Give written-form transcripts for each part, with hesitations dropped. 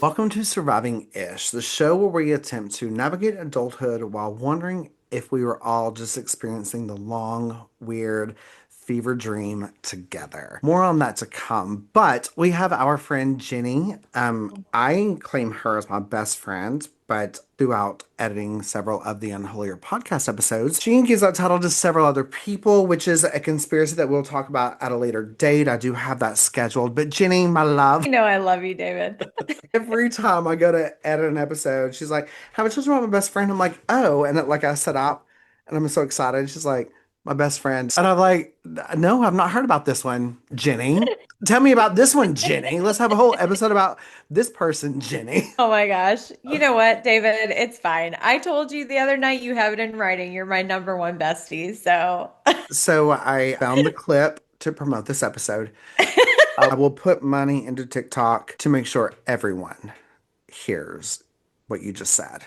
Welcome to Surviving Ish, the show where we attempt to navigate adulthood while wondering if we were all just experiencing the long, weird fever dream together. More on that to come. But we have our friend Jenny. I claim her as my best friend, but throughout editing several of the Unholier Podcast episodes, she gives that title to several other people, which is a conspiracy that we'll talk about at a later date. I do have that scheduled. But Jenny, my love. You know I love you, David. Every time I go to edit an episode, she's like, "Have I told you about my best friend?" I'm like, "Oh," and like I set up, and I'm so excited. She's like, "My best friend," and I'm like, "No, I've not heard about this one, Jenny. Tell me about this one, Jenny. Let's have a whole episode about this person, Jenny." Oh my gosh. You know what, David? It's fine. I told you the other night you have it in writing. You're my number one bestie. So So I found the clip to promote this episode. I will put money into TikTok to make sure everyone hears what you just said.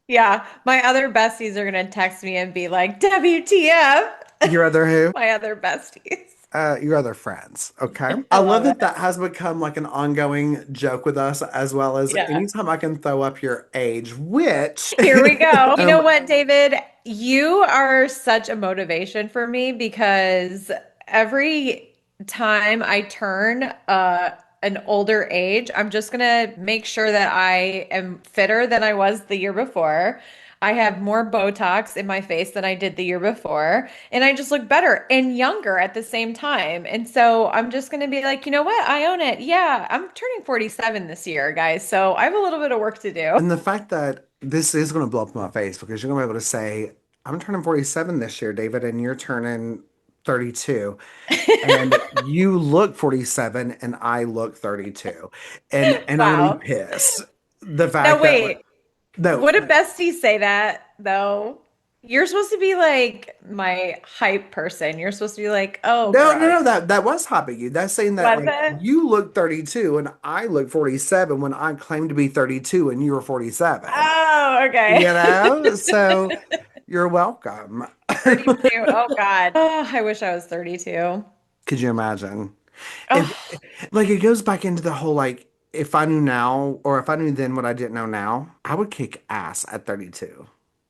yeah, my other besties are gonna text me and be like, WTF? Your other who? My other besties. Your other friends. Okay. I I love love that it. that has become like an ongoing joke with us, as well as Yeah. anytime I can throw up your age, which, Here we go. You know um, what, David? You are such a motivation for me because every time I turn an older age, I'm just gonna make sure that I am fitter than I was the year before. I have more Botox in my face than I did the year before, and I just look better and younger at the same time. And so I'm just gonna be like, you know what? I own it. Yeah, I'm turning 47 this year, guys. So I have a little bit of work to do. and the fact that this is going to blow up in my face because you're going to be able to say, I'm turning 47 this year, David, and you're turning 32. And you look 47 and I look 32. And I'm going to be Wow. pissed. The Now fact that, like, wait, no, would a bestie say that though? You're supposed to be like my hype person. You're supposed to be like, oh, no, girl, that was hopping you. That's saying that was like it? you look 32 and I look 47 when I claim to be 32 and you were 47. Oh, You okay. know? So you're welcome. 32. Oh God. Oh, I wish I was 32. Could you imagine? If Oh, like it goes back into the whole like if I knew now or if I knew then what I didn't know now, I would kick ass at 32.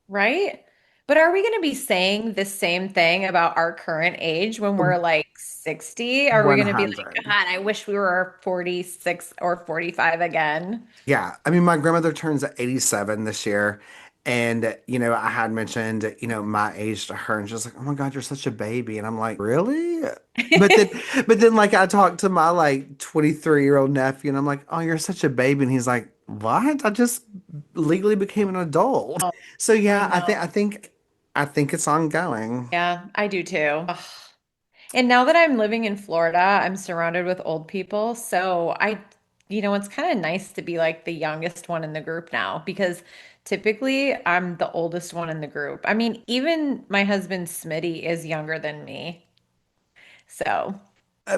right? But are we going to be saying the same thing about our current age when we're like 60? Are we going to be like, 100. God, I wish we were 46 or 45 again? Yeah, I mean, my grandmother turns 87 this year. And, I had mentioned, my age to her, and she was like, "Oh my God, you're such a baby." And I'm like, "Really?" But then, but then, like, I talked to my like 23-year-old nephew, and I'm like, "Oh, you're such a baby." And he's like, "What? I just legally became an adult." Oh, So I yeah, know. I think it's ongoing. Yeah, I do too. Ugh. And now that I'm living in Florida, I'm surrounded with old people. It's kind of nice to be like the youngest one in the group now because typically I'm the oldest one in the group. I mean, even my husband Smitty is younger than me. So,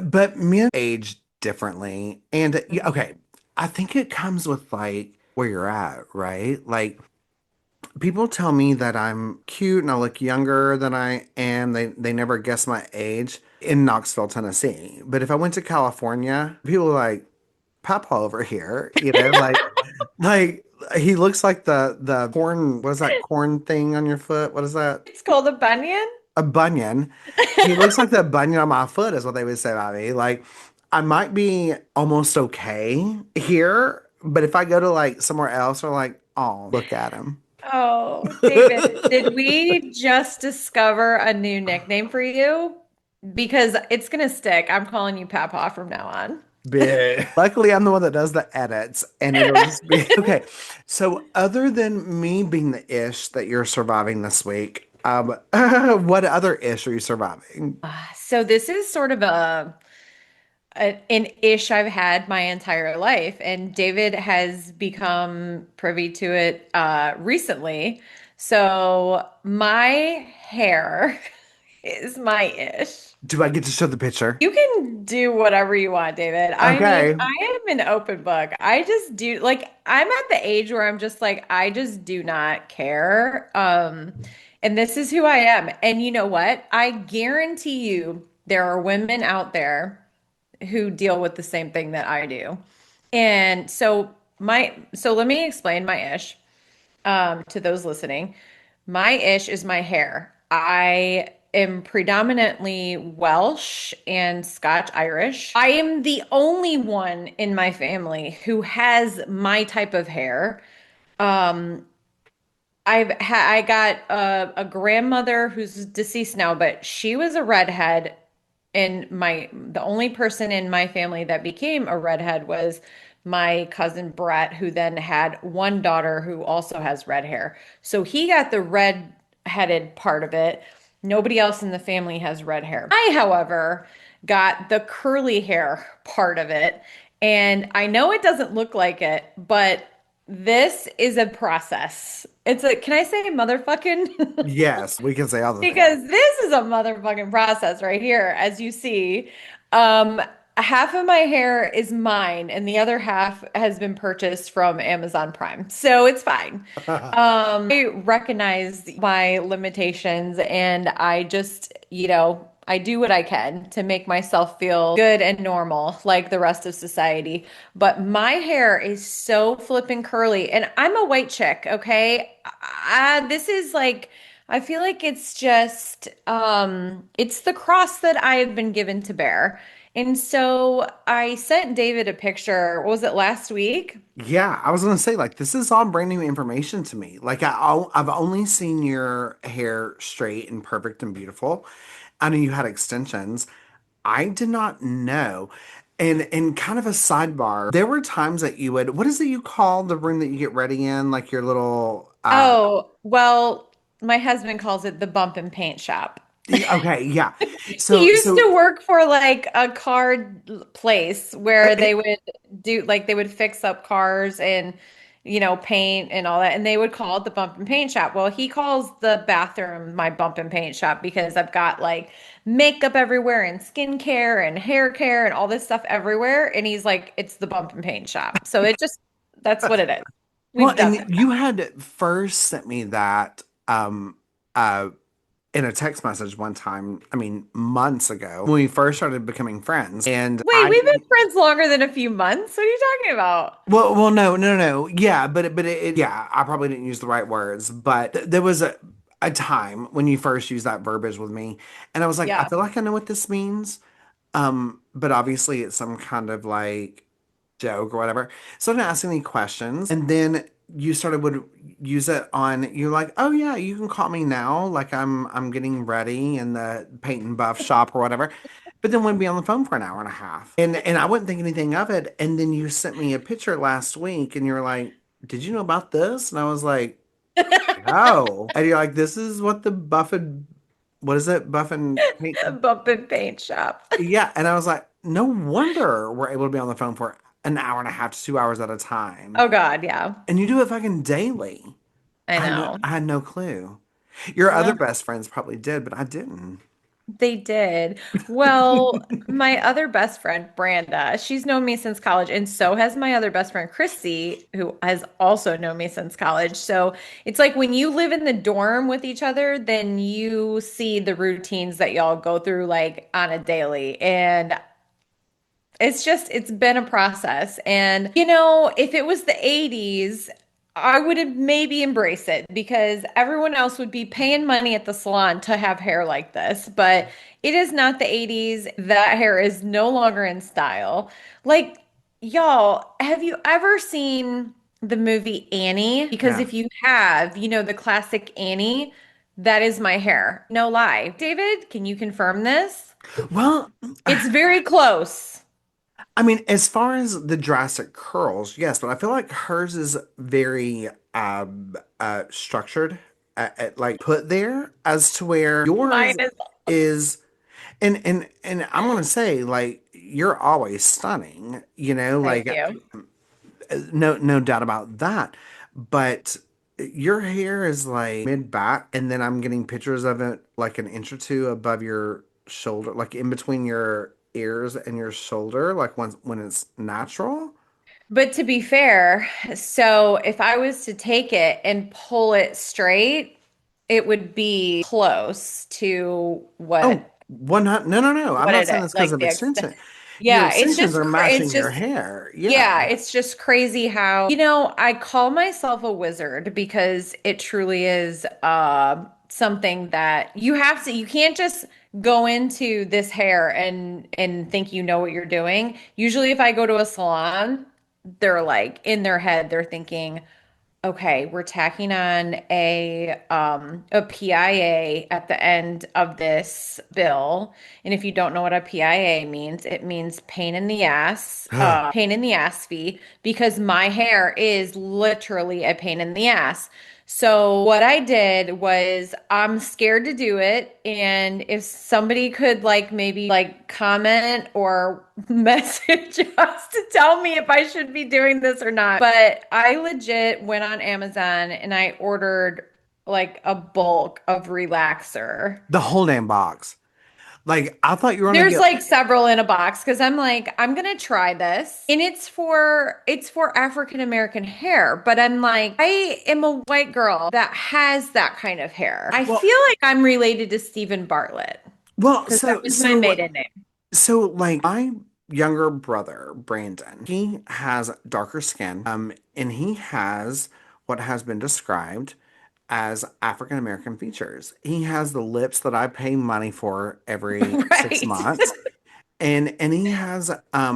But men age differently. And yeah, mhm. okay, I think it comes with like where you're at, right? Like people tell me that I'm cute and I look younger than I am. They never guess my age in Knoxville, Tennessee. But if I went to California, people are like, Papa over here, like he looks like the corn, what is that corn thing on your foot? What is that? It's called a bunion. A bunion. He looks like the bunion on my foot is what they would say about me. Like I might be almost okay here, but if I go to like somewhere else, they're like, oh, look at him. Oh, David, did we just discover a new nickname for you? Because it's gonna stick. I'm calling you Papa from now on. Big. Luckily, I'm the one that does the edits, and it'll just be okay. So, other than me being the ish that you're surviving this week, what other ish are you surviving? So this is sort of an ish I've had my entire life, and David has become privy to it recently. So my hair is my ish. Do I get to show the picture? You can do whatever you want, David. I mean, Okay. I am an open book. I just do like I'm at the age where I'm just like I just do not care. And this is who I am. And you know what? I guarantee you there are women out there who deal with the same thing that I do. And so let me explain my ish to those listening. My ish is my hair. I am predominantly Welsh and Scotch Irish. I am the only one in my family who has my type of hair. Um, I got a grandmother who's deceased now, but she was a redhead, and the only person in my family that became a redhead was my cousin Brett, who then had one daughter who also has red hair. So he got the red-headed part of it. Nobody else in the family has red hair. I, however, got the curly hair part of it. And I know it doesn't look like it, but this is a process. Can I say motherfucking? Yes, we can say all the things. Because this is a motherfucking process right here, as you see. Um, Half of my hair is mine, and the other half has been purchased from Amazon Prime. So it's fine. I recognize my limitations, and I just, I do what I can to make myself feel good and normal like the rest of society. But my hair is so flippin' curly, and I'm a white chick, okay? This is like I feel like it's just it's the cross that I have been given to bear. And so I sent David a picture, what was it last week? Yeah, I was gonna say like this is all brand new information to me. Like I've only seen your hair straight and perfect and beautiful. I know you had extensions. I did not know. And kind of a sidebar, there were times that you would, what is it you call the room that you get ready in, like your little Oh, well, my husband calls it the bump and paint shop. okay, yeah. He So used to so work for like a car place uh, where it, they would do like they would fix up cars and paint and all that, and they would call it the bump and paint shop. Well, he calls the bathroom my bump and paint shop because I've got like makeup everywhere and skincare and hair care and all this stuff everywhere, and he's like, it's the bump and paint shop. So that's what it is. well, We've done and that. you had first sent me that uh in a text message one time, I mean, months ago when we first started becoming friends. And Wait, I we've been didn't, friends longer than a few months. What are you talking about? well, no. Yeah, yeah, I probably didn't use the right words, but there was a time when you first used that verbiage with me, and I was like, I Yeah. feel like I know what this means. But obviously it's some kind of like joke or whatever. So I didn't ask any questions. And then you started would use it on you're like, oh yeah, you can call me now. Like I'm getting ready in the paint and buff shop or whatever. But then we'd be on the phone for an hour and a half. And I wouldn't think anything of it. And then you sent me a picture last week and you're like, did you know about this? And I was like, no. And you're like, this is what the Buffin what is it? Buffin paint Bump and paint shop. yeah, and I was like, no wonder we're able to be on the phone for an hour and a half to 2 hours at a time. Oh God, yeah. And you do it fucking daily. I know. I had no clue. Your other Well, best friends probably did, but I didn't. they did. Well, my other best friend, Branda, she's known me since college, and so has my other best friend, Christy, who has also known me since college. So it's like when you live in the dorm with each other, then you see the routines that y'all go through like on a daily. And it's been a process. And, if it was the 80s, I would have maybe embraced it because everyone else would be paying money at the salon to have hair like this. But it is not the 80s. That hair is no longer in style. Like, y'all, have you ever seen the movie Annie? Because Yeah. if you have, the classic Annie, that is my hair. No lie. David, can you confirm this? Well, It's very close. I mean, as far as the drastic curls, yes, but I feel like hers is very structured, like put there as to where Mine yours is. is, and I'm gonna say like you're always stunning, Thank you. no doubt about that. But your hair is like mid back, and then I'm getting pictures of it like an inch or two above your shoulder, like in between your ears and your shoulder, like when it's natural. But to be fair, so if I was to take it and pull it straight, it would be close to Oh, one hundred. No, no, no. I'm not it saying is, this because like of the extent. extension. Your Yeah, extensions are it's matching your just hair. yeah, Yeah. it's just crazy how, I call myself a wizard because it truly is something that you can't just go into this hair and think you know what you're doing. Usually if I go to a salon, they're like in their head, they're thinking, okay, we're tacking on a PIA at the end of this bill. And if you don't know what a PIA means, it means pain in the ass fee, because my hair is literally a pain in the ass. So what I did was I'm scared to do it. And if somebody could like maybe like comment or message us to tell me if I should be doing this or not. But I legit went on Amazon and I ordered like a bulk of relaxer. The whole damn box. Like I thought you were gonna There's get. like several in a box because I'm like, I'm gonna try this. And it's for African American hair, but I'm like, I am a white girl that has that kind of hair. I Well, feel like I'm related to Stephen Bartlett well. because that So was my so maiden name. so like my younger brother Brandon, he has darker skin. And he has what has been described as African American features. He has the lips that I pay money for every six Right. months. And he has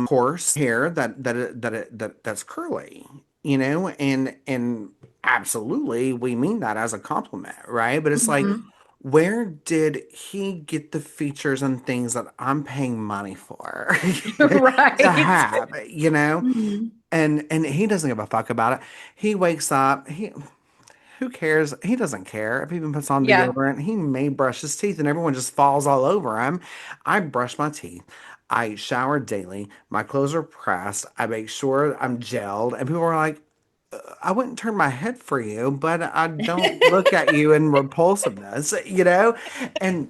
coarse hair that's curly, and absolutely we mean that as a compliment, right? But it's like, Mhm. where did he get the features and things that I'm paying money for to Right. have, you know? Mhm. And he doesn't give a fuck about it. He wakes up, who cares? He doesn't care if he even puts on Yeah. deodorant. He may brush his teeth and everyone just falls all over him. I brush my teeth. I shower daily. My clothes are pressed. I make sure I'm gelled. And people are like, I wouldn't turn my head for you, but I don't look at you in repulsiveness, you know? And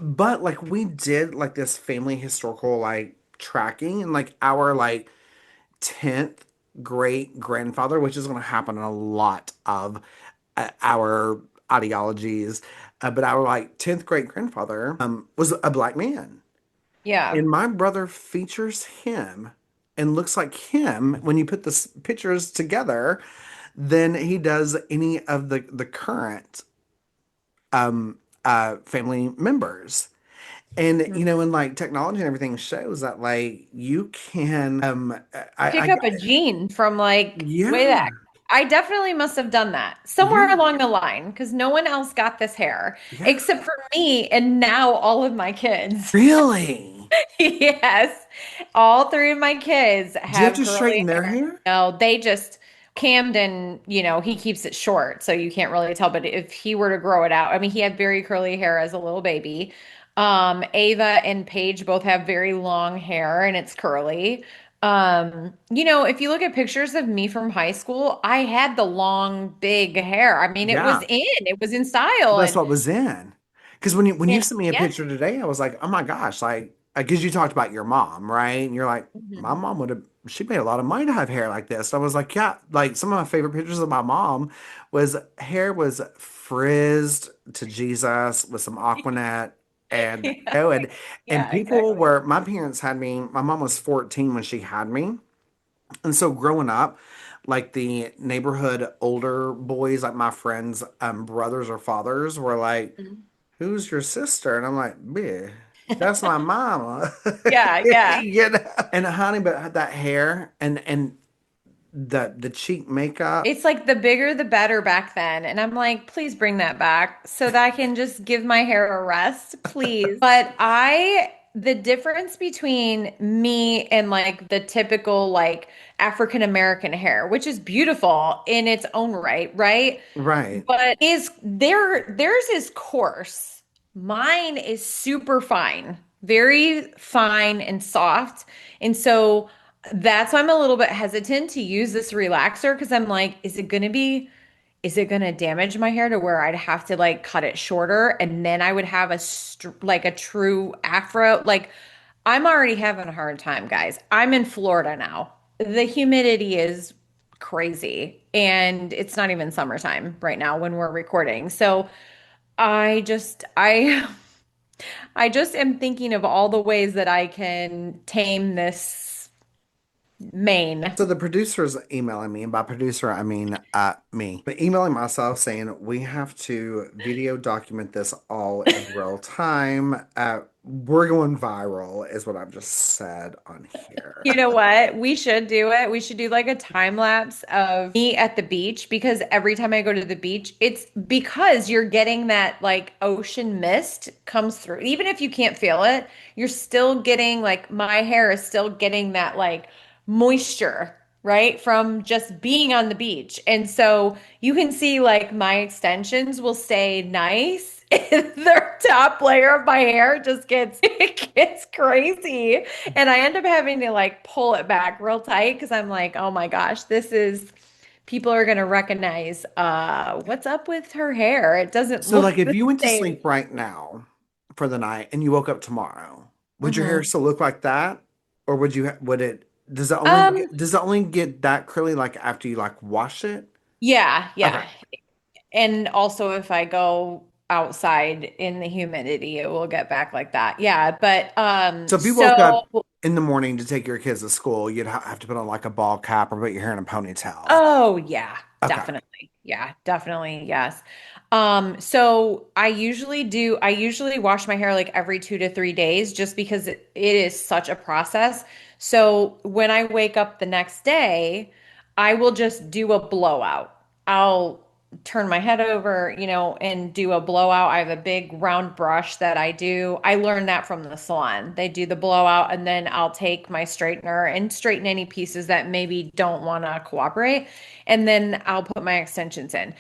but like we did like this family historical like tracking and like our like 10th great grandfather, which is going to happen in a lot of our ideologies. But our like 10th great grandfather was a black man. Yeah. And my brother features him and looks like him when you put the pictures together than he does any of the current family members. And and like technology and everything shows that like you can Pick up a gene from like way yeah, back. I definitely must have done that somewhere yeah, along the line because no one else got this hair yeah. except for me and now all of my kids. Really? Yes. All three of my kids Do you have have to curly straighten their hair. hair? No, they just Camden, he keeps it short, so you can't really tell. But if he were to grow it out, I mean, he had very curly hair as a little baby. Ava and Paige both have very long hair and it's curly. If you look at pictures of me from high school, I had the long, big hair. I mean, Yeah. it was in style That's what was in. Because when you and sent me a yeah. picture today, I was like, oh my gosh, like, because you talked about your mom, right? And you're like, my Mhm. mom would have, she paid a lot of money to have hair like this. I was like, yeah, like some of my favorite pictures of my mom was hair was frizzed to Jesus with some Aquanet. And, Yeah, and yeah, people exactly. were, my parents had me, my mom was 14 when she had me. And so growing up, like the neighborhood older boys, like my friends' brothers or fathers, were like, Mhm. "Who's your sister?" And I'm like, "Bitch, that's my mama." Yeah, yeah. And honey, but that hair and the cheek makeup. It's like the bigger the better back then. And I'm like, please bring that back so that I can just give my hair a rest, please. The difference between me and like the typical like African American hair, which is beautiful in its own right, right? Right. But theirs is coarse. Mine is super fine, very fine and soft. And so That's why I'm a little bit hesitant to use this relaxer because I'm like, is it gonna damage my hair to where I'd have to like cut it shorter and then I would have like a true afro? Like, I'm already having a hard time, guys. I'm in Florida now. The humidity is crazy and it's not even summertime right now when we're recording. So I just, I, I just am thinking of all the ways that I can tame this mane. So the producer's emailing me, and by producer I mean me. But emailing myself saying we have to video document this all in real time. We're going viral, is what I've just said on here. You know what? We should do it. We should do like a time lapse of me at the beach because every time I go to the beach, it's because you're getting that like ocean mist comes through. Even if you can't feel it, you're still getting like my hair is still getting that like moisture, right? From just being on the beach. And so you can see like my extensions will stay nice. The top layer of my hair just gets it gets crazy. And I end up having to like pull it back real tight because I'm like, oh my gosh, this is people are gonna recognize what's up with her hair. It doesn't So like look if the you went to same. sleep right now for the night and you woke up tomorrow, would your hair Mhm. still look like that? Or would it Um, does it only get that curly like after you like wash it? yeah, Okay. yeah. And also if I go outside in the humidity, it will get back like that. Yeah, but So if you woke so up in the morning to take your kids to school, you'd have to put on like a ball cap or put your hair in a ponytail. oh yeah, Okay. definitely. Yeah, definitely. Yes. So I usually wash my hair like every 2 to 3 days just because it is such a process. So when I wake up the next day, I will just do a blowout. I'll turn my head over, and do a blowout. I have a big round brush that I do. I learned that from the salon. They do the blowout, and then I'll take my straightener and straighten any pieces that maybe don't want to cooperate. And then I'll put my extensions in.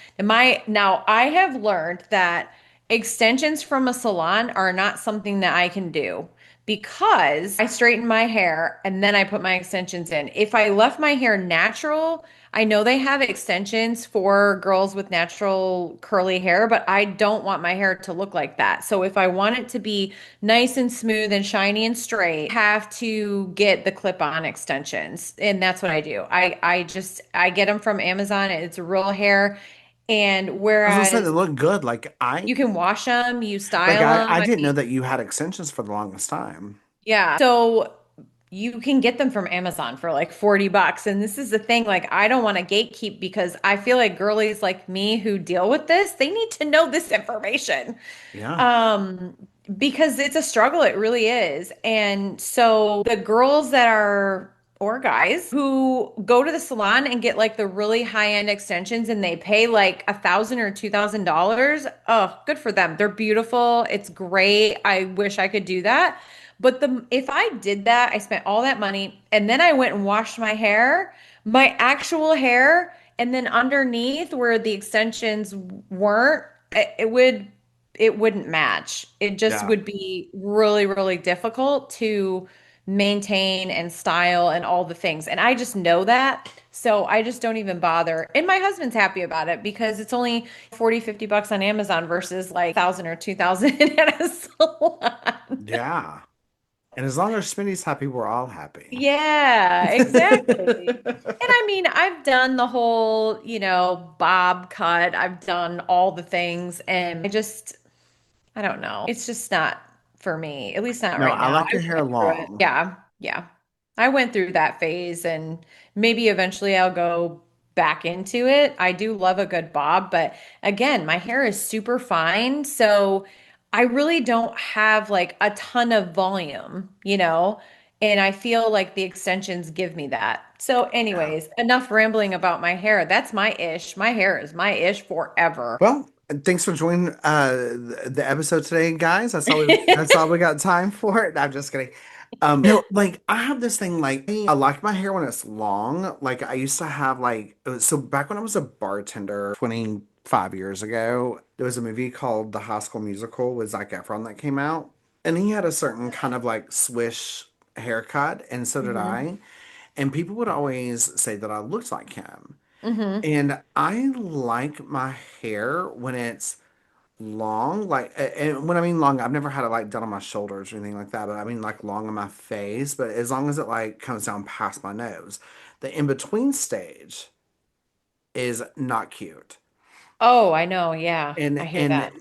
Now I have learned that extensions from a salon are not something that I can do because I straighten my hair and then I put my extensions in. If I left my hair natural, I know they have extensions for girls with natural curly hair, but I don't want my hair to look like that. So if I want it to be nice and smooth and shiny and straight, I have to get the clip-on extensions. And that's what I do. I get them from Amazon. It's real hair. And I was gonna say they whereas look good. you can wash them, you Like style them. I I didn't know mean, that you had extensions for the longest time. yeah. So you can get them from Amazon for like 40 bucks. And this is the thing, like I don't want to gatekeep because I feel like girlies like me who deal with this, they need to know this information. Yeah. Um, because it's a struggle, it really is. And so the girls that are or guys who go to the salon and get like the really high-end extensions and they pay like $1,000 or $2,000. Oh, good for them. They're beautiful. It's great. I wish I could do that. But if I did that, I spent all that money and then I went and washed my actual hair, and then underneath where the extensions weren't, it wouldn't match. It just Yeah. would be really, really difficult to maintain and style and all the things. And I just know that. So I just don't even bother. And my husband's happy about it because it's only 40, 50 bucks on Amazon versus like 1,000 or 2,000 at a salon. Yeah. And as long as Smitty's happy, we're all happy. Yeah, exactly. And I mean, I've done the whole, bob cut. I've done all the things and I don't know. It's just not for me, at least not No, right I now. like I your hair went through it. long. Yeah, yeah. I went through that phase and maybe eventually I'll go back into it. I do love a good bob, but again, my hair is super fine. So I really don't have like a ton of volume. And I feel like the extensions give me that. So, Yeah. anyways, enough rambling about my hair. That's my ish. My hair is my ish forever. Well, thanks for joining the episode today, guys. That's all we got time for. No, I'm just kidding. No, like I have this thing like I like my hair when it's long. Like I used to have so back when I was a bartender 25 years ago, there was a movie called The High School Musical with Zac Efron that came out. And he had a certain kind of like swish haircut, and so did Mhm. I. And people would always say that I looked like him. Mm-hmm. And I like my hair when it's long, like, and when I mean long, I've never had it like done on my shoulders or anything like that, but I mean like long on my face, but as long as it like comes down past my nose. The in between stage is not cute. Oh, I know. Yeah, I hear And that.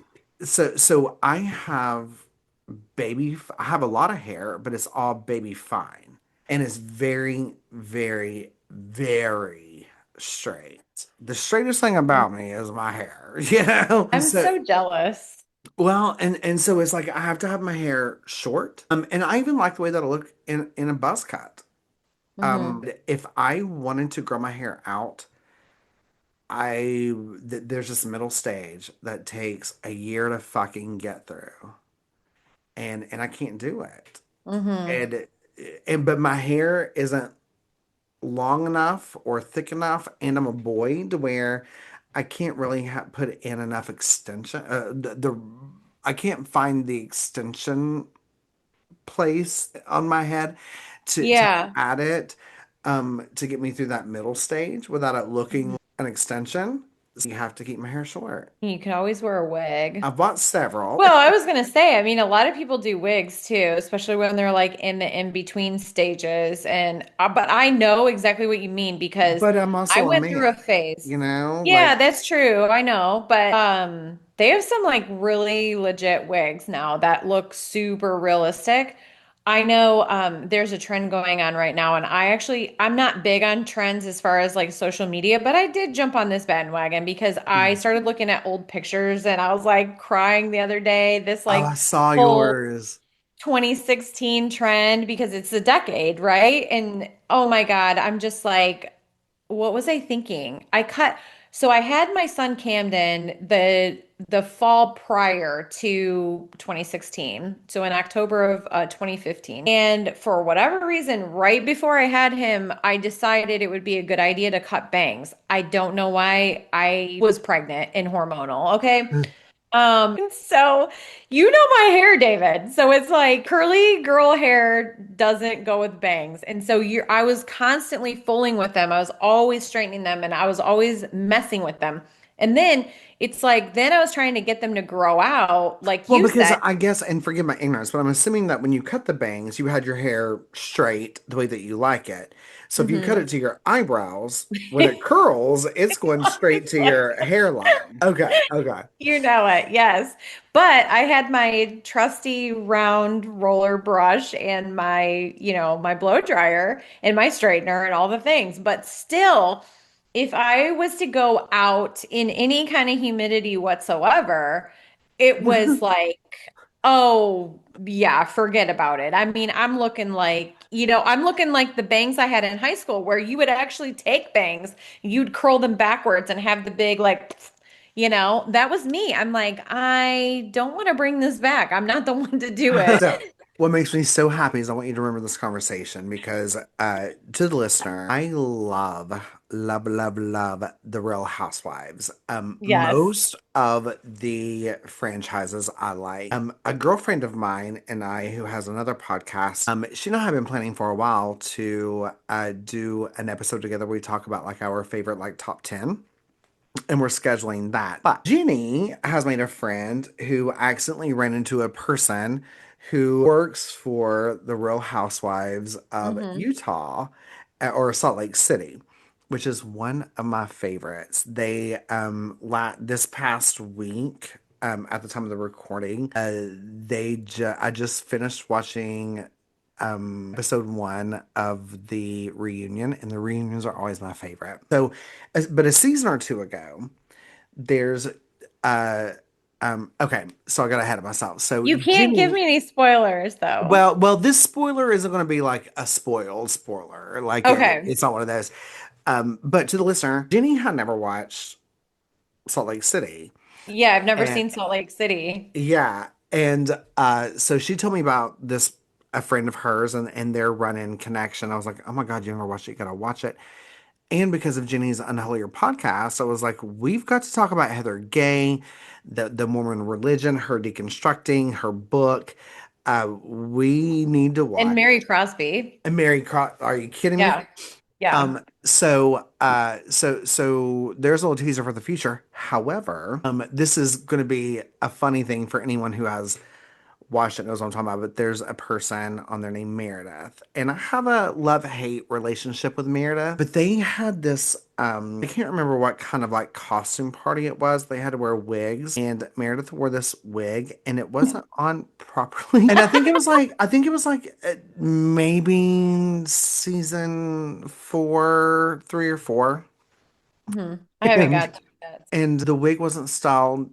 so I have a lot of hair, but it's all baby fine. And it's very, very, very straight. The straightest thing about me is my hair, you know? I'm So, so jealous. well, and so it's like I have to have my hair short. And I even like the way that I look in a buzz cut. Mm-hmm. If I wanted to grow my hair out, there's this middle stage that takes a year to fucking get through. And I can't do it. Mm-hmm. And but my hair isn't long enough or thick enough, and I'm a boy to where I can't really put in enough extension. I can't find the extension place on my head to Yeah. add it to get me through that middle stage without it looking Mhm. like an extension. So you have to keep my hair short. You can always wear a wig. I've bought several, Well, I was gonna say, I mean, a lot of people do wigs too, especially when they're like in the in-between stages. And but I know exactly what you mean because but I'm I also a went through a man, phase. you know, Yeah, like. that's true. I know, but they have some like really legit wigs now that look super realistic. I know there's a trend going on right now, and I'm not big on trends as far as like social media, but I did jump on this bandwagon because I started looking at old pictures and I was like crying the other day. This Oh, like I saw whole yours. 2016 trend because it's a decade, right? And oh my God, I'm just like, what was I thinking? So I had my son Camden the fall prior to 2016, so in October of 2015. And for whatever reason, right before I had him, I decided it would be a good idea to cut bangs. I don't know why. I was pregnant and hormonal, okay? So you know my hair, David. So it's like curly girl hair doesn't go with bangs. And so I was constantly fooling with them. I was always straightening them and I was always messing with them. And then it's like, then I was trying to get them to grow out, like Well, you because said. I guess, and forgive my ignorance, but I'm assuming that when you cut the bangs, you had your hair straight the way that you like it. So if you cut Mhm. it to your eyebrows, when it curls, it's going straight to your hairline. Okay, okay. You know it, yes. But I had my trusty round roller brush and my blow dryer and my straightener and all the things. But still, if I was to go out in any kind of humidity whatsoever, it was like, oh, yeah, forget about it. I mean, I'm looking like the bangs I had in high school where you would actually take bangs, you'd curl them backwards and have the big like that was me. I'm like, I don't want to bring this back. I'm not the one to do it. So, what makes me so happy is I want you to remember this conversation because, to the listener, I love the Real Housewives. Yes. Most of the franchises I like. A girlfriend of mine and I, who has another podcast, she and I have been planning for a while to do an episode together where we talk about like our favorite like top 10 and we're scheduling that. But Jenny has made a friend who accidentally ran into a person who works for the Real Housewives of Hmm. Utah or Salt Lake City, which is one of my favorites. They this past week at the time of the recording, I just finished watching episode one of the reunion, and the reunions are always my favorite. So, but a season or two ago, there's uh okay, so I got ahead of myself. So You can't give Jenny, me any spoilers though. well, this spoiler isn't going to be like a spoiled spoiler, like Okay. it's not one of those. But to the listener, Jenny had never watched Salt Lake City, Yeah, I've never and seen Salt Lake City. yeah, and so she told me about this a friend of hers and their run-in connection. I was like, oh my God, you never watched it, you gotta watch it. And because of Jenny's Unholier podcast, I was like, we've got to talk about Heather Gay, the Mormon religion, her deconstructing, her book. We need to And watch. Mary Crosby. And are you kidding me? Yeah. Yeah. So there's a little teaser for the future. However, this is going to be a funny thing for anyone who has watched it knows what I'm talking about, but there's a person on there named Meredith. And I have a love-hate relationship with Meredith, but they had this I can't remember what kind of like costume party it was. They had to wear wigs and Meredith wore this wig and it wasn't on properly. And I think it was like maybe season 4, 3 or 4. I haven't And got to it yet. and the wig wasn't styled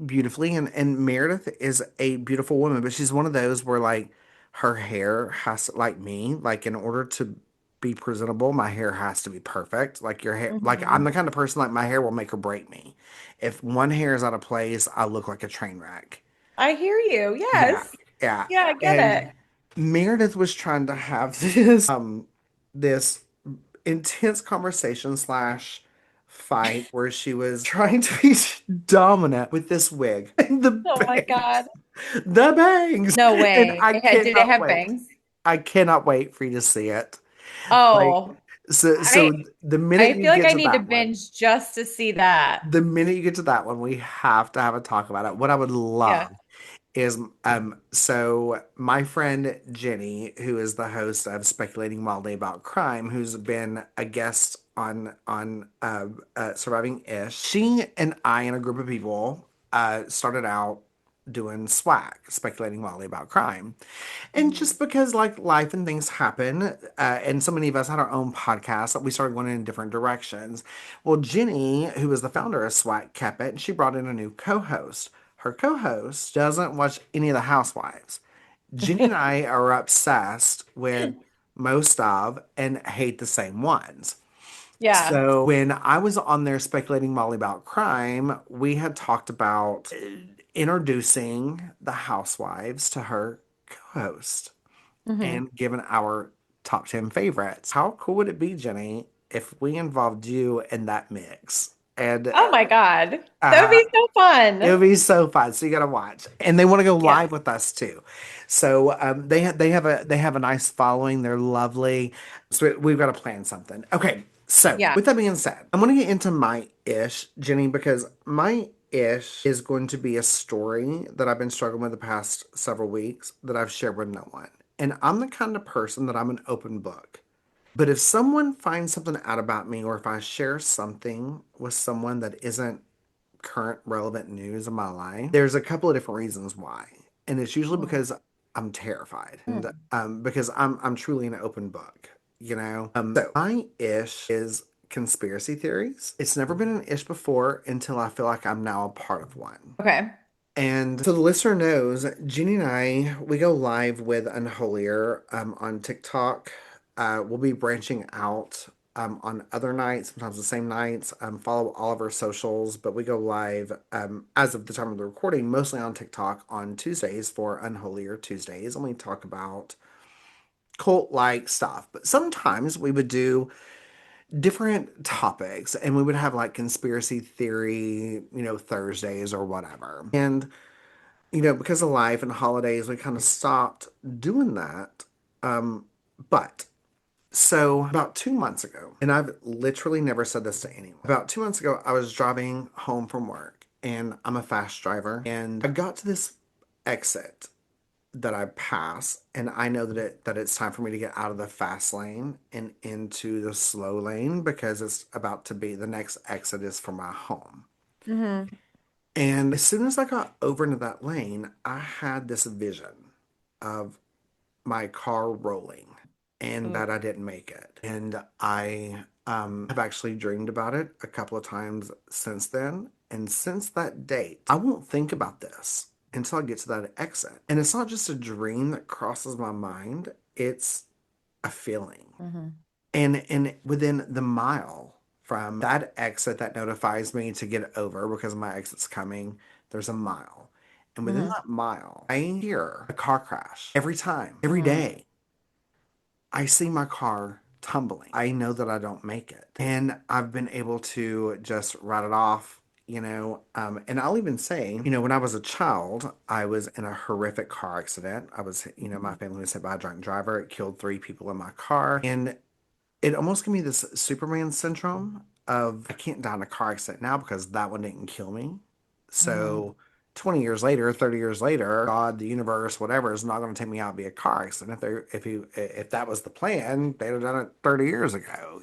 beautifully and Meredith is a beautiful woman, but she's one of those where like her hair has like me, like in order to be presentable, my hair has to be perfect. Like your hair, like I'm Hmm. the kind of person like my hair will make or break me. If one hair is out of place, I look like a train wreck. I hear you. Yeah, Yes. yeah. Yeah, I get And it. Meredith was trying to have this intense conversation slash fight where she was trying to be dominant with this wig and the Oh my bangs, God. the bangs, No and way. I Did it cannot have wait. bangs? I cannot wait for you to see it. Like Oh, so I the minute I you feel like get I to need to that one, binge just to see that. the minute you get to that one, we have to have a talk about it. What I would Yeah. love is so my friend Jenny, who is the host of Speculating Wildly About Crime, who's been a guest on Surviving Ish, she and I and a group of people started out doing SWAC, Speculating Wildly About Crime. And Mhm. just because like life and things happen, and so many of us had our own podcasts, we started going in different directions. Well, Jenny, who is the founder of SWAT, kept it, and she brought in a new co-host. Her co-host doesn't watch any of the Housewives. Jenny and I are obsessed with most of and hate the same ones. Yeah. So when I was on there speculating Molly about crime, we had talked about introducing the housewives to her co-host Hmm. and given our top 10 favorites. How cool would it be, Jenny, if we involved you in that mix? And Oh my God. That would uh, be so it would fun. be so fun. So you got to watch, and they want to go Yeah. live with us too. So they have a nice following. They're lovely. So we've got to plan something. Okay. So Yeah. with that being said, I'm going to get into my ish, Jenny, because my ish is going to be a story that I've been struggling with the past several weeks that I've shared with no one. And I'm the kind of person that I'm an open book. But if someone finds something out about me, or if I share something with someone that isn't current relevant news in my life, there's a couple of different reasons why. And it's usually because I'm terrified and Mhm. because I'm truly an open book, you know? So my ish is conspiracy theories. It's never been an ish before until I feel like I'm now a part of one. Okay. And so the listener knows, Jeannie and I, we go live with Unholier on TikTok. We'll be branching out on other nights, sometimes the same nights. Follow all of our socials, but we go live as of the time of the recording, mostly on TikTok on Tuesdays for Unholier Tuesdays. And we talk about cult like stuff. But sometimes we would do different topics and we would have like conspiracy theory, Thursdays or whatever. And because of life and holidays, we kind of stopped doing that. Um, but so about 2 months ago, and I've literally never said this to anyone. About 2 months ago, I was driving home from work, and I'm a fast driver, and I got to this exit that I pass, and I know that it's time for me to get out of the fast lane and into the slow lane because it's about to be the next exit is for my home. Hmm. And as soon as I got over into that lane, I had this vision of my car rolling and that I didn't make it. And I have actually dreamed about it a couple of times since then. And since that date, I won't think about this until I get to that exit. And it's not just a dream that crosses my mind, it's a feeling. Hmm. And within the mile from that exit that notifies me to get over because my exit's coming, there's a mile. And within Hmm. that mile, I hear a car crash every time, every Hmm. day. I see my car tumbling. I know that I don't make it. And I've been able to just write it off And I'll even say, when I was a child, I was in a horrific car accident. My family was hit by a drunk driver. It killed three people in my car. And it almost gave me this Superman syndrome of I can't die in a car accident now because that one didn't kill me. Mhm. So 20 years later, 30 years later, God, the universe, whatever, is not going to take me out via car accident. If that was the plan, they'd have done it 30 years ago,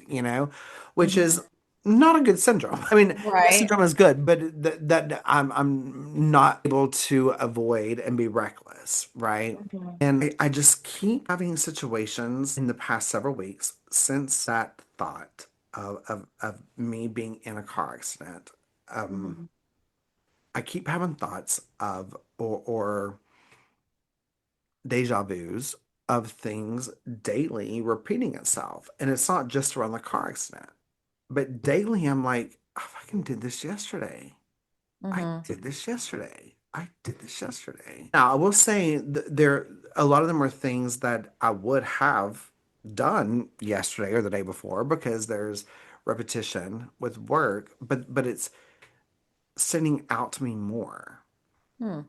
which is Mhm. not a good syndrome. I mean, that Right. syndrome is good, but that I'm not able to avoid and be reckless, right? Mhm. And I just keep having situations in the past several weeks since that thought of me being in a car accident. Um, Mhm. I keep having thoughts of or deja vus of things daily repeating itself. And it's not just around the car accident, but daily I'm like, I fucking did this yesterday. I Mhm. did this yesterday. I did this yesterday. Now, I will say there a lot of them are things that I would have done yesterday or the day before because there's repetition with work, but it's sending out to me more. Hmm.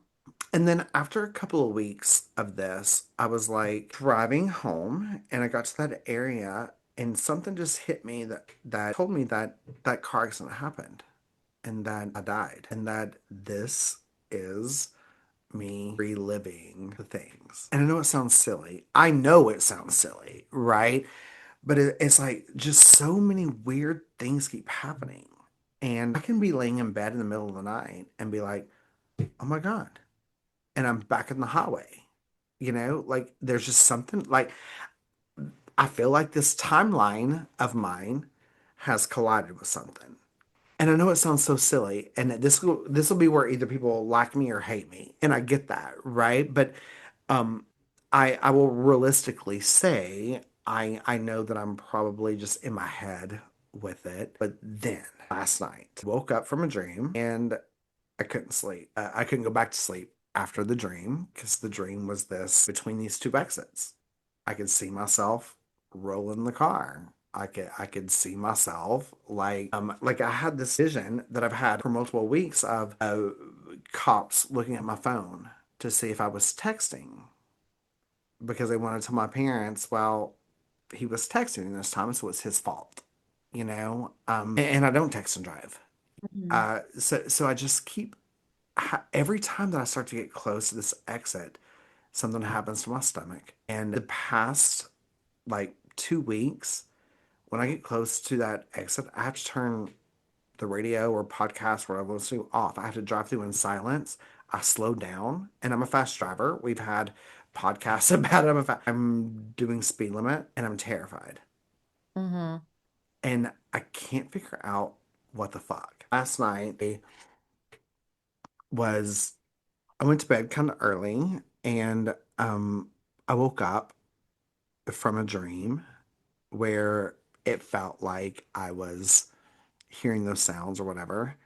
And then after a couple of weeks of this, I was like driving home and I got to that area and something just hit me that told me that that car accident happened and that I died and that this is me reliving the things. And I know it sounds silly. I know it sounds silly, right? But it's like just so many weird things keep happening. And I can be laying in bed in the middle of the night and be like, oh my God. And I'm back in the highway. Like there's just something like I feel like this timeline of mine has collided with something. And I know it sounds so silly, and this will be where either people like me or hate me, and I get that, right? But um, I will realistically say I know that I'm probably just in my head with it. But then last night, woke up from a dream and I couldn't sleep. I couldn't go back to sleep after the dream because the dream was this between these two exits. I could see myself rolling the car. I could see myself like I had this vision that I've had for multiple weeks of cops looking at my phone to see if I was texting because they wanted to tell my parents, well, he was texting this time, so it's his fault, and I don't text and drive. Mhm. So I just keep every time that I start to get close to this exit, something happens to my stomach. And the past like 2 weeks, when I get close to that exit, I have to turn the radio or podcast where I listen to off. I have to drive through in silence. I slow down, and I'm a fast driver. We've had podcasts about it. I'm doing speed limit, and I'm terrified, Mhm. and I can't figure out what the fuck. Last night was I went to bed kind of early, and I woke up from a dream where it felt like I was hearing those sounds or whatever.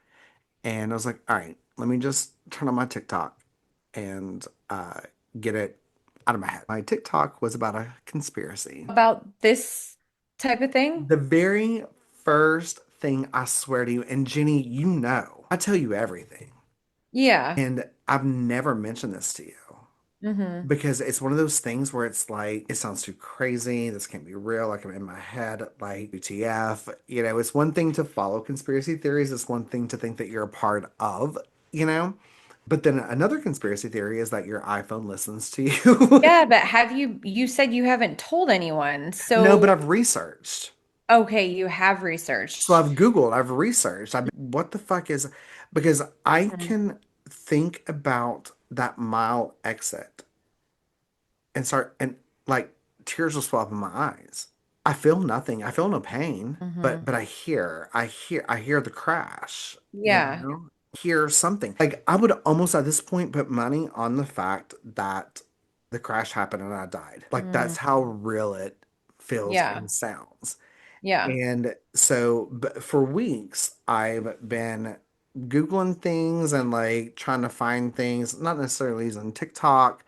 And I was like, all right, let me just turn on my TikTok and get it out of my head. My TikTok was about a conspiracy. About this type of thing? The very first thing I swear to you, and Jenny, I tell you everything. Yeah. And I've never mentioned this to you. Mhm. Because it's one of those things where it's like it sounds too crazy, this can't be real, like I'm in my head, like UTF. It's one thing to follow conspiracy theories, it's one thing to think that you're a part of, you know but then another conspiracy theory is that your iPhone listens to you. Yeah, but you said you haven't told anyone. No, but So, I've researched. okay, you have So researched. I've Googled, I've researched. What the fuck is, because I Mhm. can think about that mile exit and start and like tears will swell up in my eyes. I feel nothing. I feel no pain, but Mhm. I hear the crash, Yeah. hear something. Like I would almost at this point put money on the fact that the crash happened and I died. Like that's Mhm. how real it feels Yeah. and sounds. Yeah. And so but for weeks I've been Googling things and like trying to find things, not necessarily using TikTok,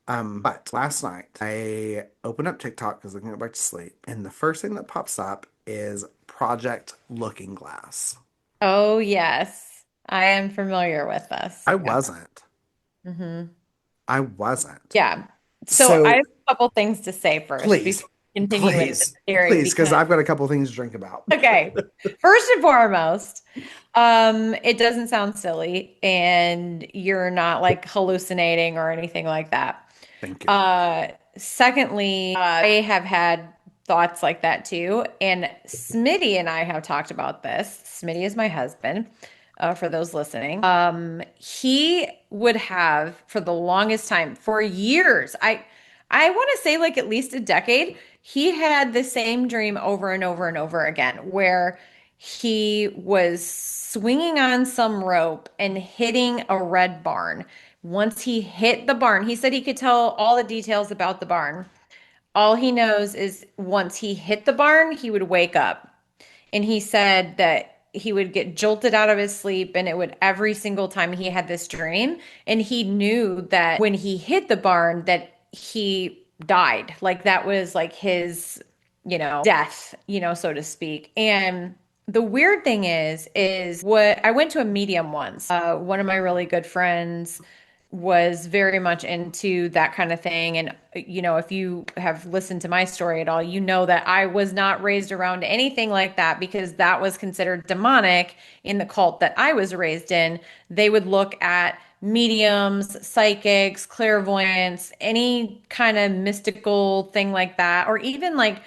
but last night I opened up TikTok because I can go back to sleep, and the first thing that pops up is Project Looking Glass. Oh, yes. I am familiar with this. I Yeah. wasn't. Hmm. I wasn't. Yeah. So I So have a couple things to say first please, before we continue with the please, theory please, because because I've got a couple things to drink about. okay. First and foremost, it doesn't sound silly and you're not like hallucinating or anything like that. Thank you. Uh, Secondly, I have had thoughts like that too. And Smitty and I have talked about this. Smitty is my husband, for those listening. He would have for the longest time, for years. I want to say like at least a decade, he had the same dream over and over and over again, where he was swinging on some rope and hitting a red barn. Once he hit the barn, he said he could tell all the details about the barn. All he knows is once he hit the barn, he would wake up. And he said that he would get jolted out of his sleep, and it would every single time he had this dream. And he knew that when he hit the barn, that he died. Like that was like his, death, so to speak. And the weird thing is what I went to a medium once. One of my really good friends was very much into that kind of thing. And, if you have listened to my story at all, you know that I was not raised around anything like that because that was considered demonic in the cult that I was raised in. They would look at mediums, psychics, clairvoyance, any kind of mystical thing like that, or even like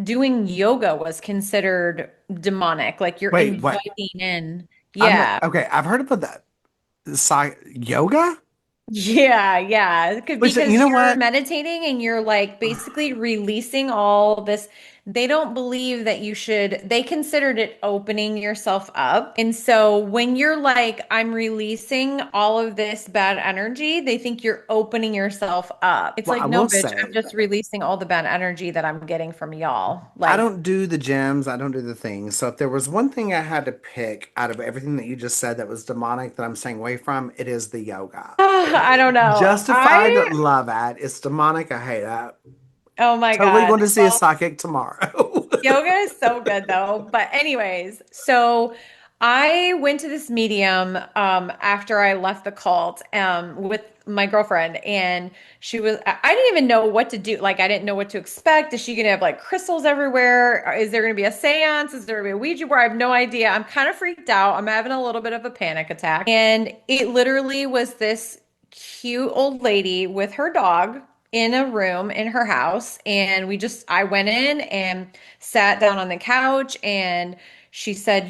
doing yoga was considered demonic. Like you're Wait, what? inviting in. I'm not Yeah. okay. I've heard about that. Yoga? Yeah, yeah. Which you Because know you're what? meditating and you're like basically releasing all this. They don't believe that you should, they considered it opening yourself up. And so when you're like, I'm releasing all of this bad energy, they think you're opening yourself up. It's Well, I like, no, will bitch, I'm say just releasing all the bad energy that I'm getting from y'all. I Like, don't do the gyms. I don't do the things. So if there was one thing I had to pick out of everything that you just said that was demonic that I'm staying away from, it is the yoga. I don't know. Justified love at. It's demonic. I hate it. Oh my Totally God. going to see a Well, psychic tomorrow. yoga is so good though. But anyways, so I went to this medium after I left the cult with my girlfriend, and I didn't even know what to do. Like I didn't know what to expect. Is she gonna have like crystals everywhere? Is there gonna be a seance? Is there gonna be a Ouija board? I have no idea. I'm kind of freaked out. I'm having a little bit of a panic attack. And it literally was this cute old lady with her dog in a room in her house, and I went in and sat down on the couch, and she said,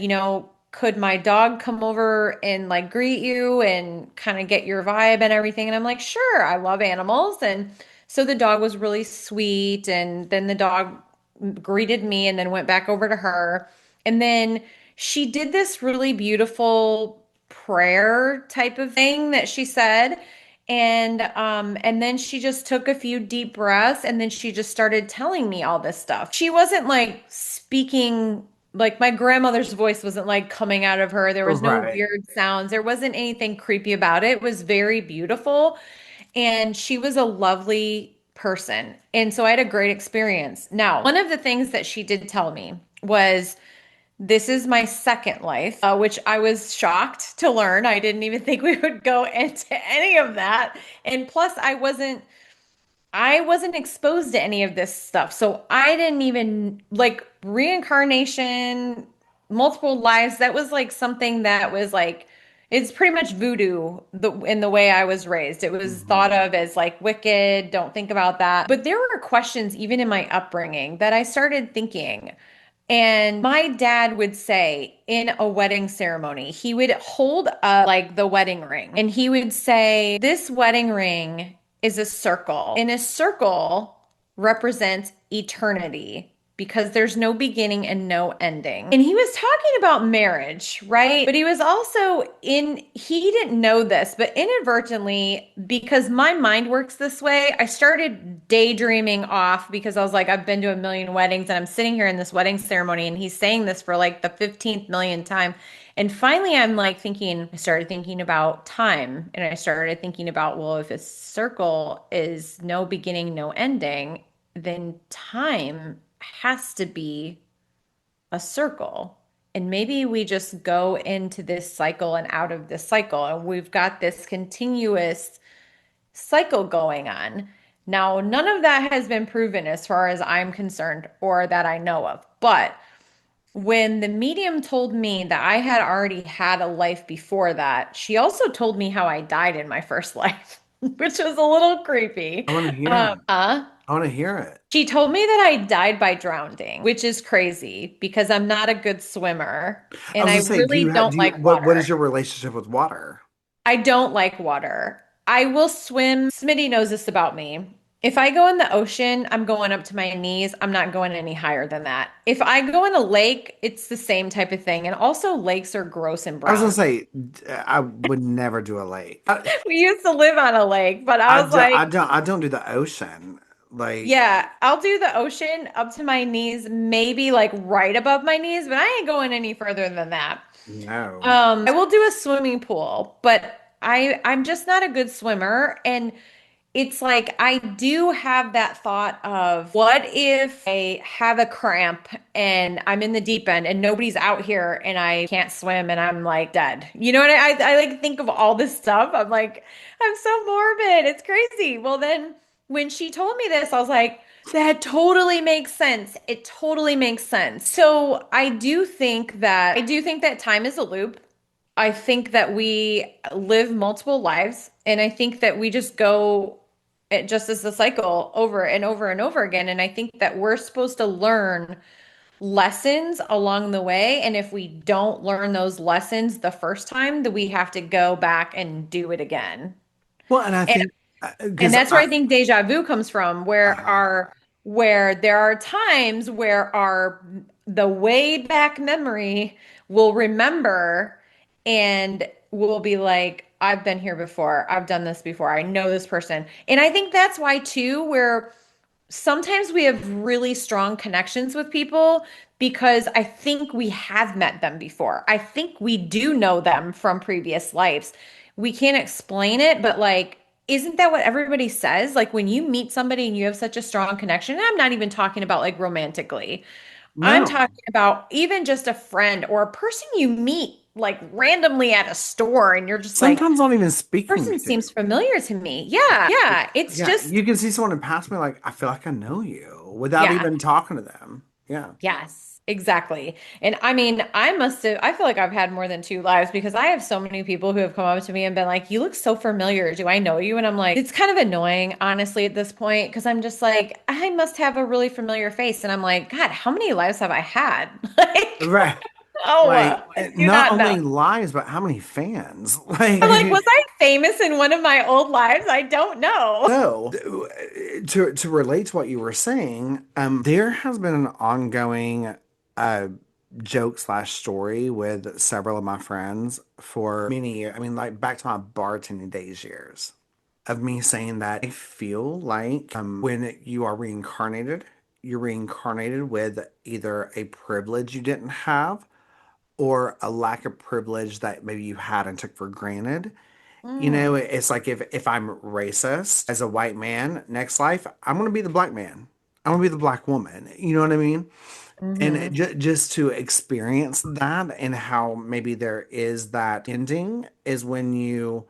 could my dog come over and like greet you and kind of get your vibe and everything? And I'm like, sure, I love animals. And so the dog was really sweet, and then the dog greeted me and then went back over to her. And then she did this really beautiful prayer type of thing that she said. And then she just took a few deep breaths, and then she just started telling me all this stuff. She wasn't like speaking, like my grandmother's voice wasn't like coming out of her. There was no Right. weird sounds. There wasn't anything creepy about it. It was very beautiful. And she was a lovely person. And so I had a great experience. Now, one of the things that she did tell me was this is my second life, which I was shocked to learn. I didn't even think we would go into any of that. And plus, I wasn't exposed to any of this stuff. So I didn't even like reincarnation, multiple lives. That was like something that was like it's pretty much voodoo in the way I was raised. It was thought Mhm. of as like wicked, don't think about that. But there were questions even in my upbringing that I started thinking. And my dad would say in a wedding ceremony, he would hold up like the wedding ring and he would say, this wedding ring is a circle. And a circle represents eternity because there's no beginning and no ending. And he was talking about marriage, right? But he was also he didn't know this, but inadvertently, because my mind works this way, I started daydreaming off because I was like, I've been to a million weddings and I'm sitting here in this wedding ceremony and he's saying this for like the 15th million time. And finally, I started thinking about time and I started thinking about, well, if a circle is no beginning, no ending, then time has to be a circle. And maybe we just go into this cycle and out of this cycle. And we've got this continuous cycle going on. Now, none of that has been proven as far as I'm concerned or that I know of. But when the medium told me that I had already had a life before that, she also told me how I died in my first life, which was a little creepy. I want to hear it. Uh, I want to hear it. she told me that I died by drowning, which is crazy because I'm not a good swimmer I and was I gonna say, really don't like what is water. your relationship with water? I don't like water. I will swim. Smitty knows this about me. If I go in the ocean, I'm going up to my knees. I'm not going any higher than that. If I go in a lake, it's the same type of thing. And also, lakes are gross and I was gonna brown. say, I would never do a lake. We used to live on a lake, but I was like, I don't do the ocean. Like, yeah, I'll do the ocean up to my knees, maybe like right above my knees, but I ain't going any further than that. no. I will do a swimming pool, but I'm just not a good swimmer. And it's like I do have that thought of what if I have a cramp and I'm in the deep end and nobody's out here and I can't swim and I'm like dead. You know what I like think of all this stuff. I'm like, I'm so morbid. It's crazy. Well, then when she told me this, I was like, that totally makes sense. It totally makes sense. So I do think that time is a loop. I think that we live multiple lives, and I think that we just go it just as a cycle over and over and over again. And I think that we're supposed to learn lessons along the way. And if we don't learn those lessons the first time, then we have to go back and do it again. Well, and I And think and because that's where I think deja vu comes from, where there are times where our the way back memory will remember and will be like, I've been here before, I've done this before, I know this person. And I think that's why too, where sometimes we have really strong connections with people because I think we have met them before. I think we do know them from previous lives. We can't explain it, but like, isn't that what everybody says? Like when you meet somebody and you have such a strong connection, and I'm not even talking about like romantically. I'm no, talking about even just a friend or a person you meet like randomly at a store and you're just like, sometimes not even speaking person to. seems familiar to me. Yeah. Yeah. It's Yeah, just you can see someone and pass me like I feel like I know you without yeah. even talking to them. Yeah. Yes, exactly. And I mean, I feel like I've had more than two lives because I have so many people who have come up to me and been like, you look so familiar. Do I know you? And I'm like, it's kind of annoying, honestly, at this point, because I'm just like, I must have a really familiar face. And I'm like, God, how many lives have I had? Like, Right. oh, Like I do not not know. only lies, but how many fans? I'm like, Like was I famous in one of my old lives? I don't know. so to relate to what you were saying, there has been an ongoing uh joke slash story with several of my friends for many years. I mean, like back to my bartending days years of me saying that I feel like when you are reincarnated, you're reincarnated with either a privilege you didn't have or a lack of privilege that maybe you had and took for granted. You know, Mm, it's like if I'm racist as a white man, next life, I'm going to be the black man. I'm going to be the black woman. You know what I mean? And hmm just to experience that and how maybe there is that ending is when you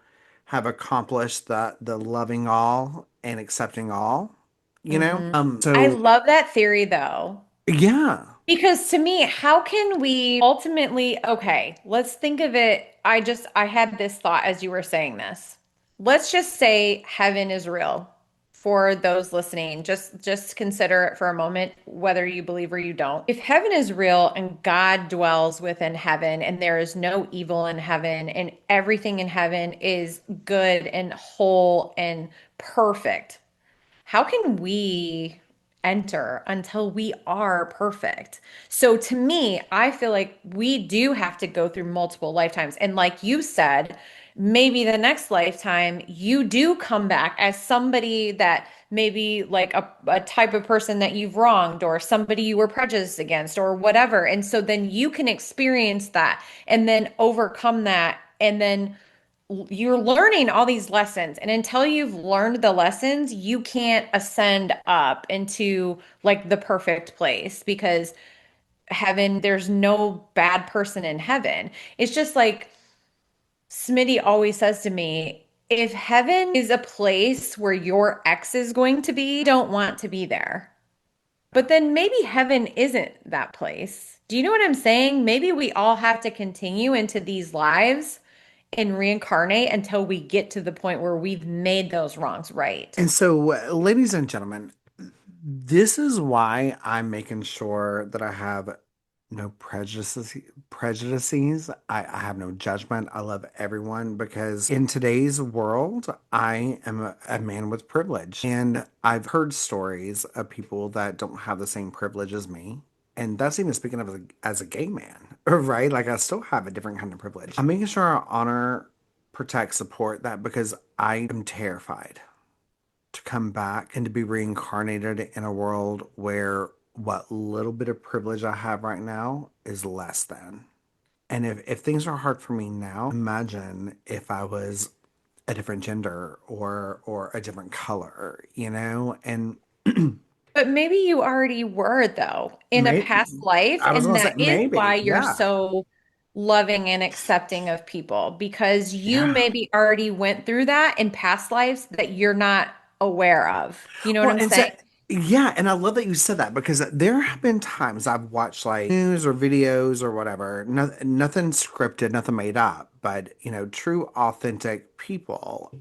have accomplished the loving all and accepting all, you know? hmm I So love that theory though. yeah. Because to me, how can we ultimately, okay, let's think of it. I had this thought as you were saying this. Let's just say heaven is real for those listening. Just consider it for a moment, whether you believe or you don't. If heaven is real and God dwells within heaven and there is no evil in heaven and everything in heaven is good and whole and perfect, how can we enter until we are perfect? So to me, I feel like we do have to go through multiple lifetimes. And like you said, maybe the next lifetime you do come back as somebody that maybe like a type of person that you've wronged or somebody you were prejudiced against or whatever. And so then you can experience that and then overcome that. And then you're learning all these lessons, and until you've learned the lessons you can't ascend up into like the perfect place because heaven, there's no bad person in heaven. It's just like Smitty always says to me, if heaven is a place where your ex is going to be, you don't want to be there. But then maybe heaven isn't that place. Do you know what I'm saying? Maybe we all have to continue into these lives and reincarnate until we get to the point where we've made those wrongs right. And so, ladies and gentlemen, this is why I'm making sure that I have no prejudices. I have no judgment. I love everyone because in today's world, I am a man with privilege. And I've heard stories of people that don't have the same privilege as me. And that's even speaking of as a gay man, right? Like I still have a different kind of privilege. I'm making sure I honor, protect, support that because I am terrified to come back and to be reincarnated in a world where what little bit of privilege I have right now is less than. And if things are hard for me now, imagine if I was a different gender or a different color, you know? And But maybe you already were, though, in a may, past life. I was And gonna say that is why maybe, you're yeah. so loving and accepting of people because you Yeah. maybe already went through that in past lives that you're not aware of. You know what Well, I'm and saying? so yeah, and I love that you said that because there have been times I've watched like news or videos or whatever, nothing scripted, nothing made up, but true, authentic people.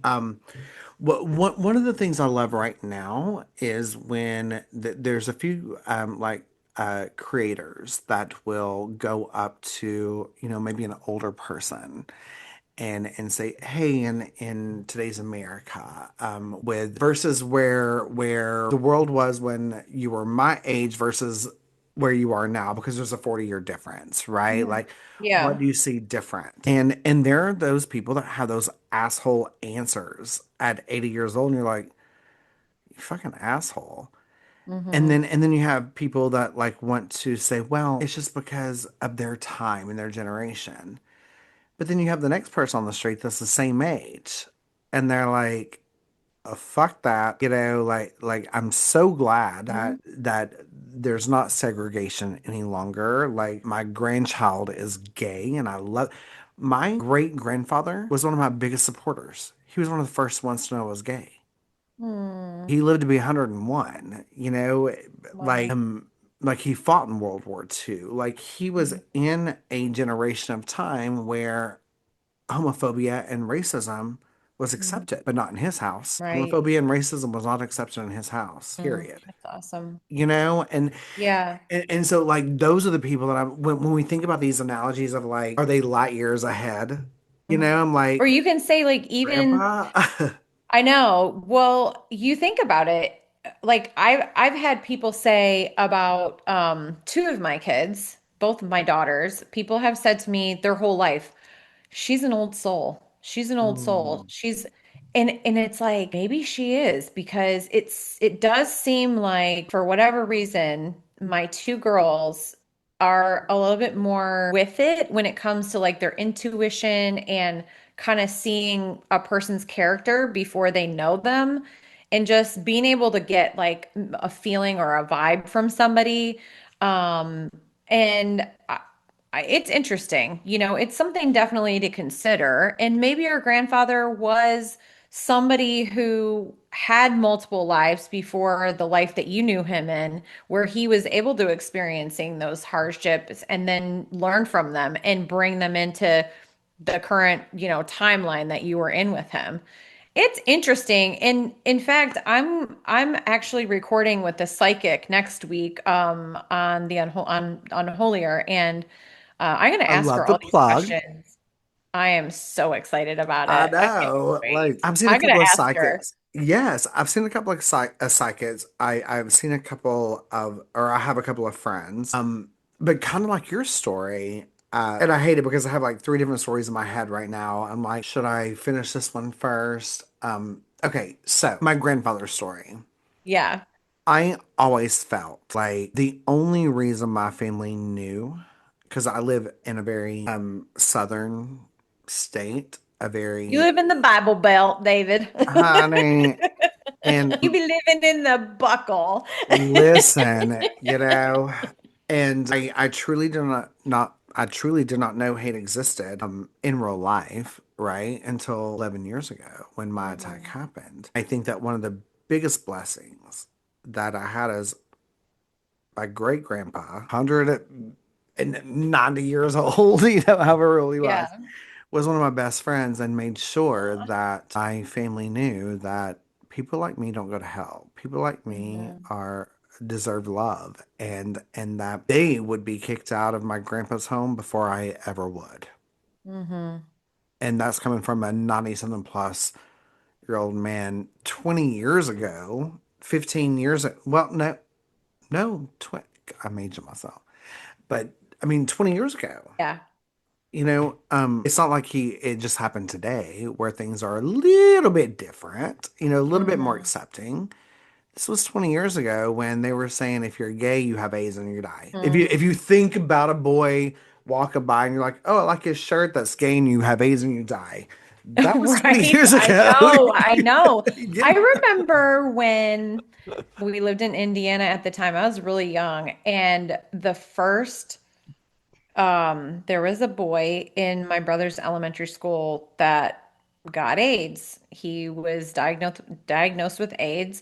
One of the things I love right now is when there's a few like creators that will go up to maybe an older person and say, hey, in today's America, with versus where the world was when you were my age versus where you are now, because there's a 40-year difference, right? Mhm. Like, what Yeah. do you see different? And there are those people that have those asshole answers at 80 years old, and you're like, you fucking asshole. Hmm. And then you have people that like want to say, well, it's just because of their time and their generation. But then you have the next person on the street that's the same age, and they're like, fuck that, like I'm so glad that there's not segregation any longer. Like my grandchild is gay, and I love. My great grandfather was one of my biggest supporters. He was one of the first ones to know I was gay. Hmm. He lived to be 101. Like Wow. like he fought in World War II. Like he was Mhm. in a generation of time where homophobia and racism was Mhm. accepted, but not in his house. Right. Homophobia and racism was not accepted in his house, Mm, period. that's awesome. You know, Yeah. and so like those are the people that when we think about these analogies of like, are they light years ahead? Mhm. I'm Or like, you can say, like, even Grandpa. I know. Well, you think about it. Like I've had people say about two of my kids, both of my daughters, people have said to me their whole life, she's an old soul. She's an old soul. Mm, She's and it's like maybe she is because it does seem like for whatever reason, my two girls are a little bit more with it when it comes to like their intuition and kind of seeing a person's character before they know them and just being able to get like a feeling or a vibe from somebody. Um, and it's interesting. It's something definitely to consider. And maybe your grandfather was somebody who had multiple lives before the life that you knew him in, where he was able to experiencing those hardships and then learn from them and bring them into the current, timeline that you were in with him. It's interesting. And in fact, I'm actually recording with the psychic next week on the Unholier and I'm going to I ask love her the all these plug. questions. I am so excited about I it. I can't know. wait. Like I've seen a I'm going couple to of ask her. psychics. Yes, I've seen a couple of psychics. I've seen a couple of, or I have a couple of friends. But kind of like your story. And I hate it because I have like three different stories in my head right now. I'm like, should I finish this one first? Okay, so my grandfather's story. Yeah. I always felt like the only reason my family knew, because I live in a very southern state, a You very live in the Bible Belt, David. honey, and You be living in the buckle. listen, And I truly do not I truly did not know hate existed in real life, right? Until 11 years ago when my attack Mhm. happened. I think that one of the biggest blessings that I had as my great grandpa, 190 years old, however old he Yeah. was one of my best friends and made sure that my family knew that people like me don't go to hell. People like me Mhm. are deserve love and that they would be kicked out of my grandpa's home before I ever would. Mhm. And that's coming from a 90 something plus year old man 20 years ago, 15 years well no no I'm aging myself. But I mean 20 years ago. Yeah. It's not like it just happened today where things are a little bit different, a little bit more Mhm. accepting. This was 20 years ago when they were saying if you're gay, you have AIDS and you die. If you Mhm. think about a boy walking by and you're like, oh, I like his shirt, that's gay and you have AIDS and you die. That was 20 Right. years I ago. know. I know. You get I it? remember when we lived in Indiana at the time. I was really young, and the first there was a boy in my brother's elementary school that got AIDS. He was diagnosed with AIDS,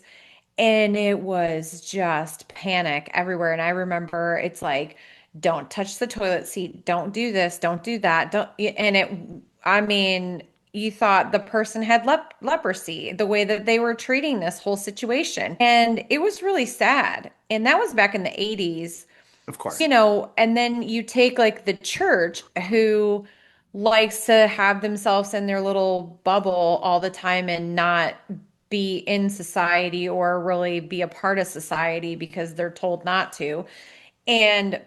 and it was just panic everywhere. And I remember it's like, don't touch the toilet seat, don't do this, don't do that, don't. And I mean, you thought the person had leprosy, the way that they were treating this whole situation. And it was really sad. And that was back in the 80s, Of course. and then you take like the church who likes to have themselves in their little bubble all the time and not be in society or really be a part of society because they're told not to. And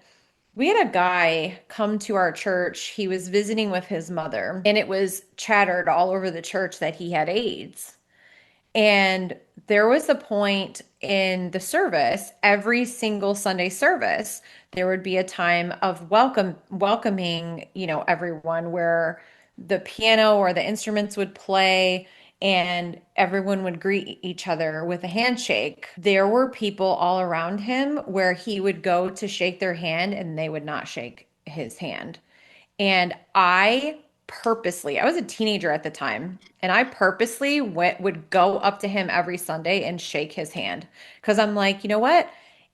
we had a guy come to our church. He was visiting with his mother, and it was chattered all over the church that he had AIDS. And there was a point in the service, every single Sunday service, there would be a time of welcoming, everyone where the piano or the instruments would play and everyone would greet each other with a handshake. There were people all around him where he would go to shake their hand and they would not shake his hand. And I was a teenager at the time, and I purposely would go up to him every Sunday and shake his hand. Because I'm like, you know what?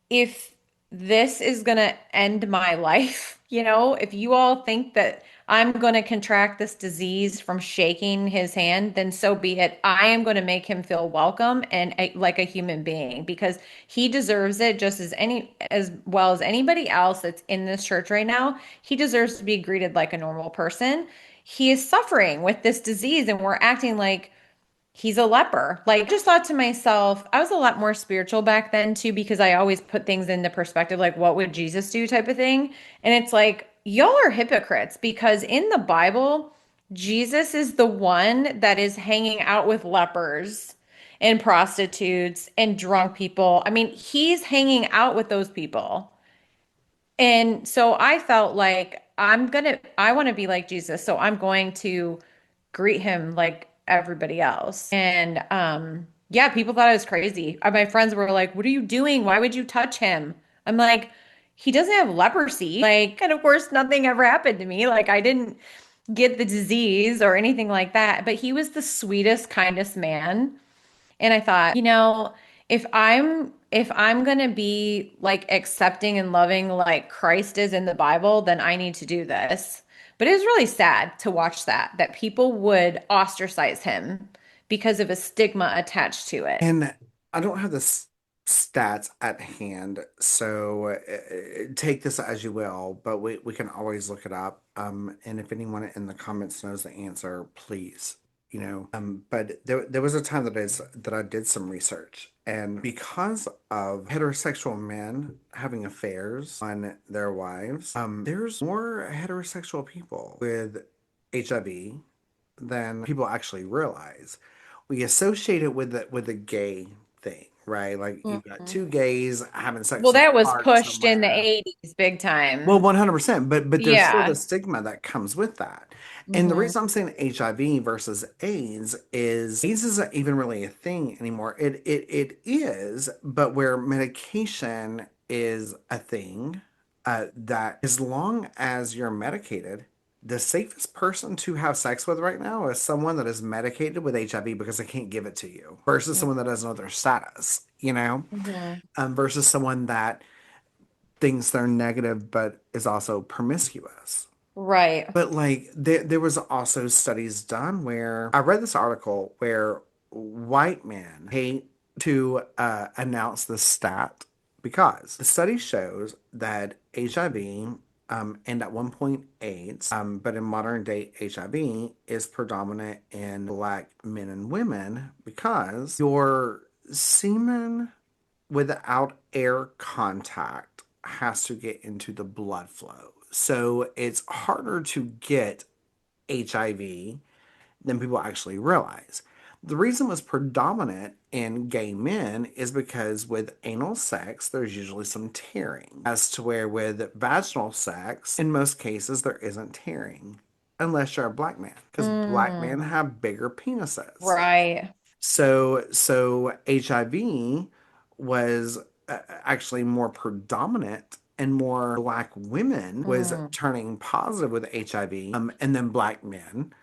If this is gonna end my life, if you all think that I'm gonna contract this disease from shaking his hand, then so be it. I am gonna make him feel welcome and like a human being because he deserves it just as well as anybody else that's in this church right now. He deserves to be greeted like a normal person. He is suffering with this disease, and we're acting like he's a leper. Like, I just thought to myself, I was a lot more spiritual back then too, because I always put things into perspective, like, what would Jesus do type of thing. And it's like, y'all are hypocrites because in the Bible, Jesus is the one that is hanging out with lepers and prostitutes and drunk people. I mean, he's hanging out with those people. And so I felt like I want to be like Jesus. So I'm going to greet him like everybody else. And yeah, people thought I was crazy. My friends were like, "What are you doing? Why would you touch him?" I'm like, "He doesn't have leprosy." Like, and of course, nothing ever happened to me. Like, I didn't get the disease or anything like that. But he was the sweetest, kindest man. And I thought, if I'm going to be like accepting and loving like Christ is in the Bible, then I need to do this. But it was really sad to watch that people would ostracize him because of a stigma attached to it. And I don't have the stats at hand, so take this as you will, but we can always look it up. And if anyone in the comments knows the answer, please, but there was a time that I did some research, and because of heterosexual men having affairs on their wives, there's more heterosexual people with HIV than people actually realize. We associate it with the gay thing, right? Like you've got Mhm. two gays having Well, sex in that a was park pushed in the somewhere. 80s big Well, time. 100%, but there's still the Yeah. stigma that comes with that. And the Hmm. reason I'm saying HIV versus AIDS isn't even really a thing anymore. It is, but where medication is a thing, that as long as you're medicated, the safest person to have sex with right now is someone that is medicated with HIV because they can't give it to you, versus someone that doesn't know their status, Mm-hmm. versus someone that thinks they're negative but is also promiscuous. Right. But like there was also studies done where I read this article where white men hate to announce the stat because the study shows that HIV and at one point AIDS, but in modern day HIV is predominant in black men and women because your semen without air contact has to get into the blood flow. So it's harder to get HIV than people actually realize. The reason it was predominant in gay men is because with anal sex, there's usually some tearing, as to where with vaginal sex, in most cases, there isn't tearing, unless you're a black man, because black men Mm. have bigger penises. Right. So HIV was actually more predominant and more black women was Mm. turning positive with HIV, and then black men,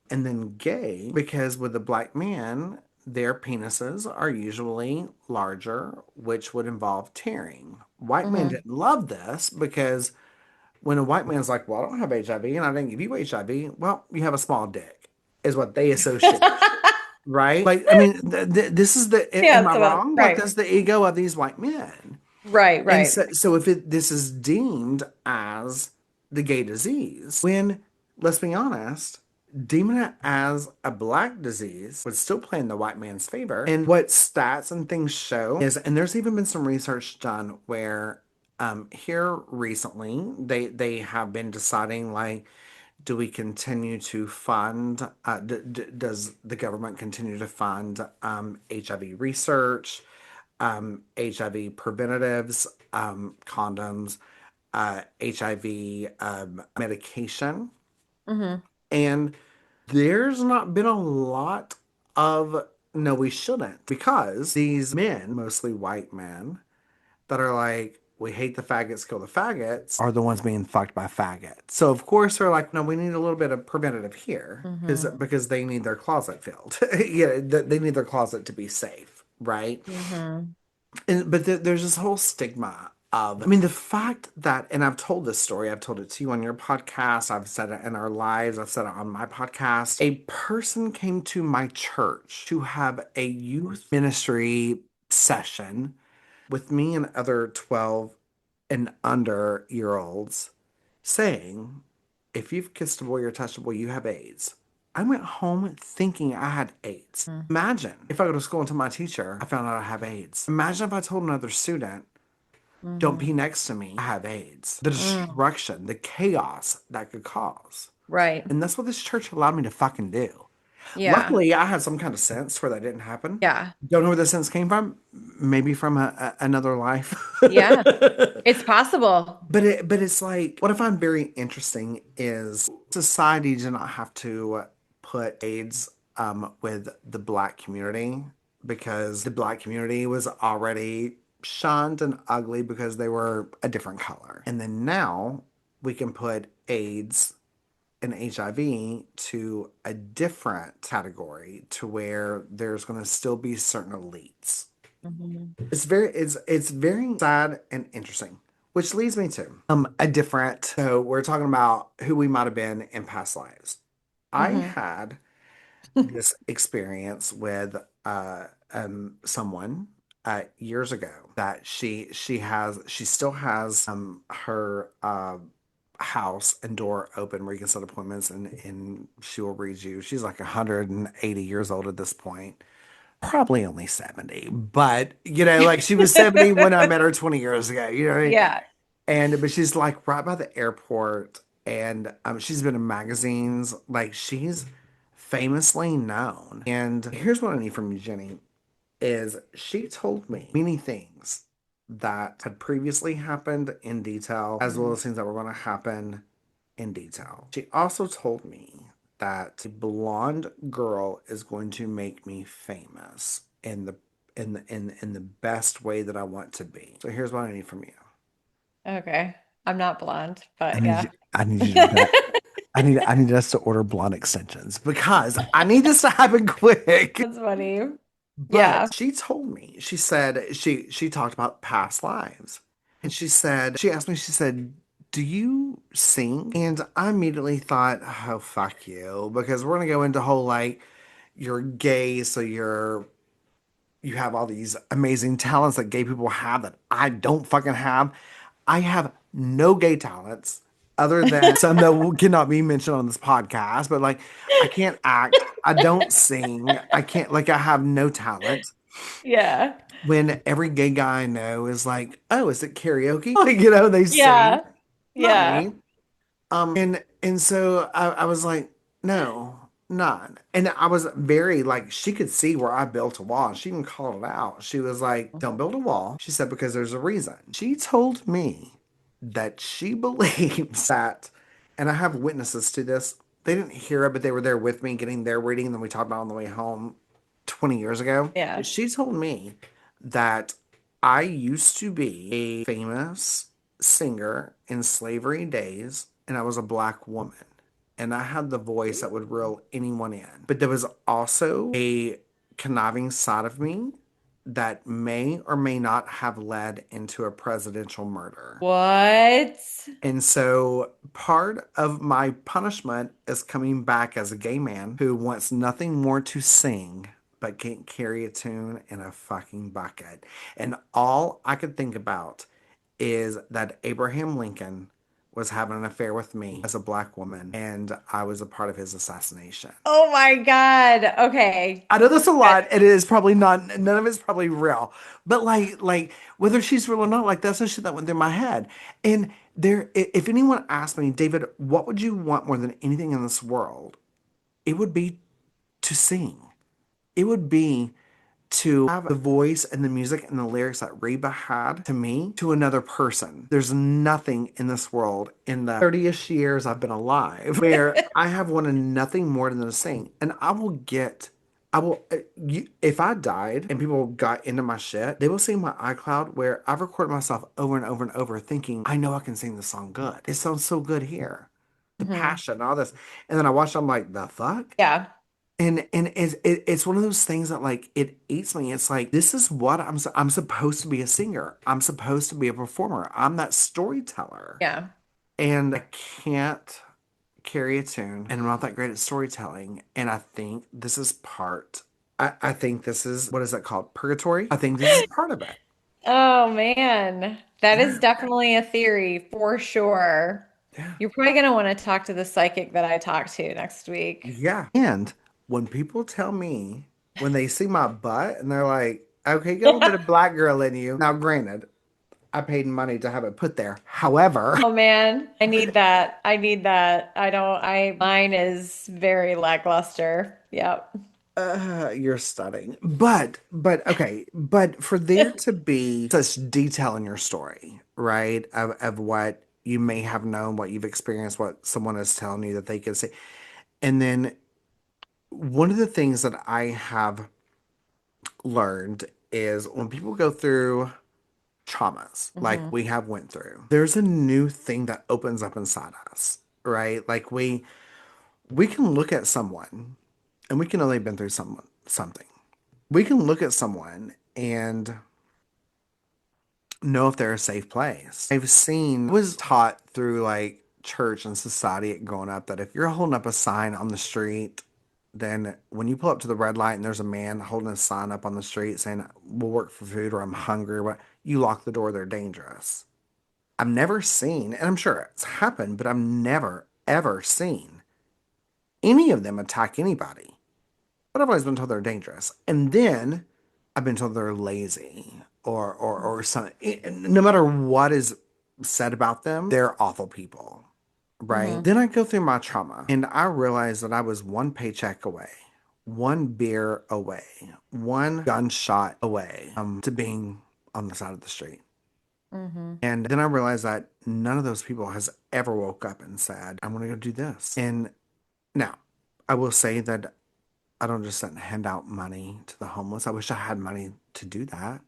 and then gay because with the black man, their penises are usually larger, which would involve tearing. White men Mm-hmm. didn't love this because when a white man's like, "Well, I don't have HIV and I didn't give you HIV," well, you have a small dick, is what they associate, right? Like, I mean, this is am Yeah, I so wrong? Like, right. that's the ego of these white men. Right, And right. so if this is deemed as the gay disease, when, let's be honest, deeming it as a black disease would still play in the white man's favor. And what stats and things show is, and there's even been some research done where here recently they have been deciding like, do we continue to fund, does the government continue to fund HIV research, HIV preventatives, condoms, HIV medication? Mm-hmm. And there's not been a lot of no, we shouldn't, because these men, mostly white men, that are like, we hate the faggots, kill the faggots, are the ones being fucked by faggots. So of course they're like, no, we need a little bit of preventative here, Mm-hmm. because they need their closet filled. Yeah, they need their closet to be safe, right? Mm-hmm. But there's this whole stigma of, I mean, the fact that, and I've told this story, I've told it to you on your podcast, I've said it in our lives, I've said it on my podcast. A person came to my church to have a youth ministry session with me and other 12 and under year olds, saying, if you've kissed a boy or touched a boy, you have AIDS. I went home thinking I had AIDS. Imagine if I go to school and tell my teacher I found out I have AIDS. Imagine if I told another student, don't Mm-hmm. be next to me, I have AIDS. The Mm. destruction, the chaos that could cause. Right. And that's what this church allowed me to fucking do. Yeah. Luckily, I had some kind of sense where that didn't happen. Yeah. Don't know where the sense came from. Maybe from another life. Yeah. It's possible. But it's like what I find very interesting is society did not have to put AIDS with the black community because the black community was already shunned and ugly because they were a different color. And then now we can put AIDS and HIV to a different category to where there's going to still be certain elites. Mm-hmm. It's very sad and interesting, which leads me to a different. So we're talking about who we might have been in past lives. I Mm-hmm. had this experience with someone years ago that she still has her house and door open where you can set appointments, and she will read you. She's like 180 years old at this point, probably only 70, but like she was 70 when I met her 20 years ago, you know what I mean? Yeah. But she's like right by the airport, and she's been in magazines, like she's famously known. And here's what I need from you, Jenny, is she told me many things that had previously happened in detail, as well Mm-hmm. as things that were going to happen in detail. She also told me that a blonde girl is going to make me famous in the best way that I want to be. So here's what I need from you. Okay. I'm not blonde, I but need yeah. you, I need you to I need us to order blonde extensions because I need this to happen quick. That's funny. But Yeah. she told me, she said she talked about past lives. And she asked me, she said, "Do you sing?" And I immediately thought, "Oh, fuck you," because we're gonna go into whole like you're gay, so you have all these amazing talents that gay people have that I don't fucking have. I have no gay talents other than some that cannot be mentioned on this podcast, but like I can't act, I don't sing, I can't like I have no talent. Yeah. When every gay guy I know is like, "Oh, is it karaoke?" Like, they sing. Yeah. Not Yeah. me. And so I was like, no, none. And I was very like, she could see where I built a wall. She even called it out. She was like, "Don't build a wall." She said, "Because there's a reason." She told me that she believes that, and I have witnesses to this. They didn't hear it, but they were there with me getting their reading, and then we talked about it on the way home 20 years ago. Yeah. She told me that I used to be a famous singer in slavery days, and I was a black woman. And I had the voice that would reel anyone in. But there was also a conniving side of me that may or may not have led into a presidential murder. What? And so part of my punishment is coming back as a gay man who wants nothing more to sing but can't carry a tune in a fucking bucket. And all I could think about is that Abraham Lincoln was having an affair with me as a black woman, and I was a part of his assassination. Oh my God. Okay. I know that's a Good. lot, and it is probably not. None of it's probably real, but like whether she's real or not, like that's the shit that went through my head. And if anyone asked me, David, what would you want more than anything in this world? It would be to sing. It would be to have the voice and the music and the lyrics that Reba had to me to another person. There's nothing in this world in the 30ish years I've been alive where I have wanted nothing more than to sing. And I will, if I died and people got into my shit, they will see my iCloud where I've recorded myself over and over and over thinking, I know I can sing this song good. It sounds so good here. The Mhm. passion, all this. And then I watched, I'm like, the fuck? Yeah. And it's one of those things that like it eats me. It's like this is what I'm supposed to be a singer. I'm supposed to be a performer. I'm that storyteller. Yeah. And I can't carry a tune and I'm not that great at storytelling. And I think this is part I think this is what is that called? Purgatory? I think this is part of it. Oh man. That is Yeah. definitely a theory for sure. Yeah. You're probably going to want to talk to the psychic that I talk to next week. Yeah. And when people tell me when they see my butt and they're like, okay, you got a little bit of black girl in you. Now, granted, I paid money to have it put there. However, Oh man, I need that. I need that. I don't, mine is very lackluster. Yep. you're stunning. But okay, but for there to be such detail in your story, right? Of what you may have known, what you've experienced, what someone is telling you that they can see. And then one of the things that I have learned is when people go through traumas like Hmm. we have went through, there's a new thing that opens up inside us, right? Like we can look at someone and we can only been through something. We can look at someone and know if they're a safe place. I was taught through like church and society growing up that if you're holding up a sign on the street, then when you pull up to the red light and there's a man holding a sign up on the street saying, "We'll work for food," or "I'm hungry," or what, you lock the door, they're dangerous. I've never seen, and I'm sure it's happened, but I've never, ever seen any of them attack anybody. But I've always been told they're dangerous. And then I've been told they're lazy or something. No matter what is said about them, they're awful people, right? Hmm. Then I go through my trauma and I realized that I was one paycheck away, one beer away, one gunshot away to being on the side of the street. Hmm. And then I realized that none of those people has ever woke up and said, I'm going to go do this. And now I will say that I don't just sit and hand out money to the homeless. I wish I had money to do that.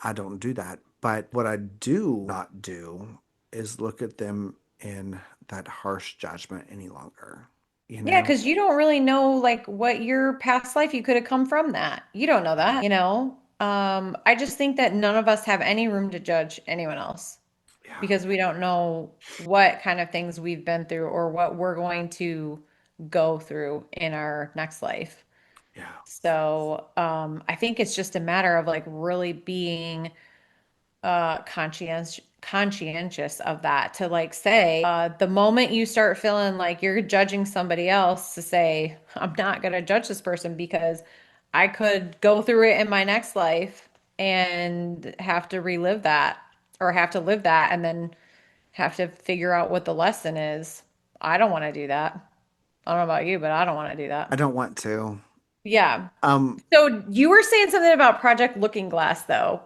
I don't do that. But what I do not do is look at them in that harsh judgment any longer. You Yeah, know? because you don't really know like what your past life you could have come from that. You don't know that, you know? I just think that none of us have any room to judge anyone else Yeah. because we don't know what kind of things we've been through or what we're going to go through in our next life. Yeah. So, I think it's just a matter of like really being conscientious of that to like say the moment you start feeling like you're judging somebody else to say I'm not going to judge this person because I could go through it in my next life and have to relive that or have to live that and then have to figure out what the lesson is. I don't want to do that. I don't know about you, but I don't want to do I that. don't want to. Yeah. Um, So you were saying something about Project Looking Glass though,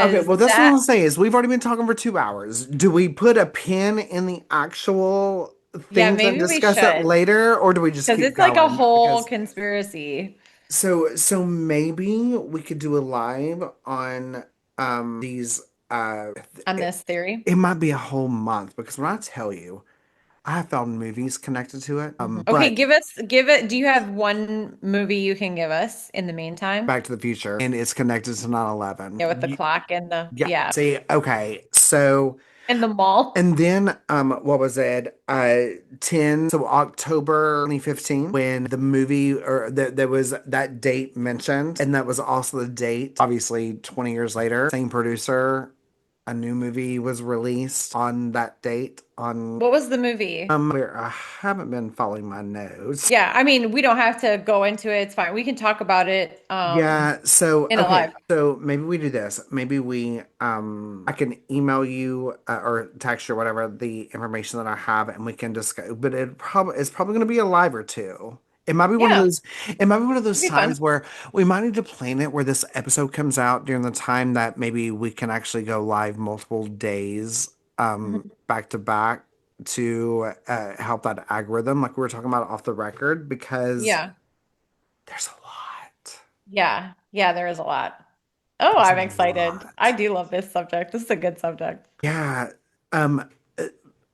okay, because well, that's what I'm that gonna say is we've already been talking for 2 hours. Do we put a pin in the actual yeah, things and maybe we discuss it should. later, or do we just Because keep it's like a going? whole Because conspiracy so maybe we could do a live on these on it, this theory. it might be a whole month because when I tell you I have found movies connected to it. Mhm. Okay, But give it. Do you have one movie you can give us in the meantime? Back to the Future and it's connected to 9/11. Yeah, with the clock and the Yeah. yeah, See, okay. So and the mall. and then what was it? 10 so October 2015 when the movie or there was that date mentioned and that was also the date obviously 20 years later same producer a new movie was released on that date on What was the movie? where I haven't been following my notes. Yeah, I mean, we don't have to go into it. It's fine. We can talk about it Yeah, so in a okay, live. so maybe we do this. Maybe we I can email you or text you or whatever the information that I have and we can discuss but it's probably going to be a live or two. It might be one of Yeah, those it might be one of it'd those be fun. times where we might need to plan it where this episode comes out during the time that maybe we can actually go live multiple days Mhm. back to back to help that algorithm like we were talking about off the record because Yeah, there's a lot. yeah, yeah. There is a lot. Oh, There's a I'm excited. I lot. do love this subject. This is a good subject. Yeah. Um, uh,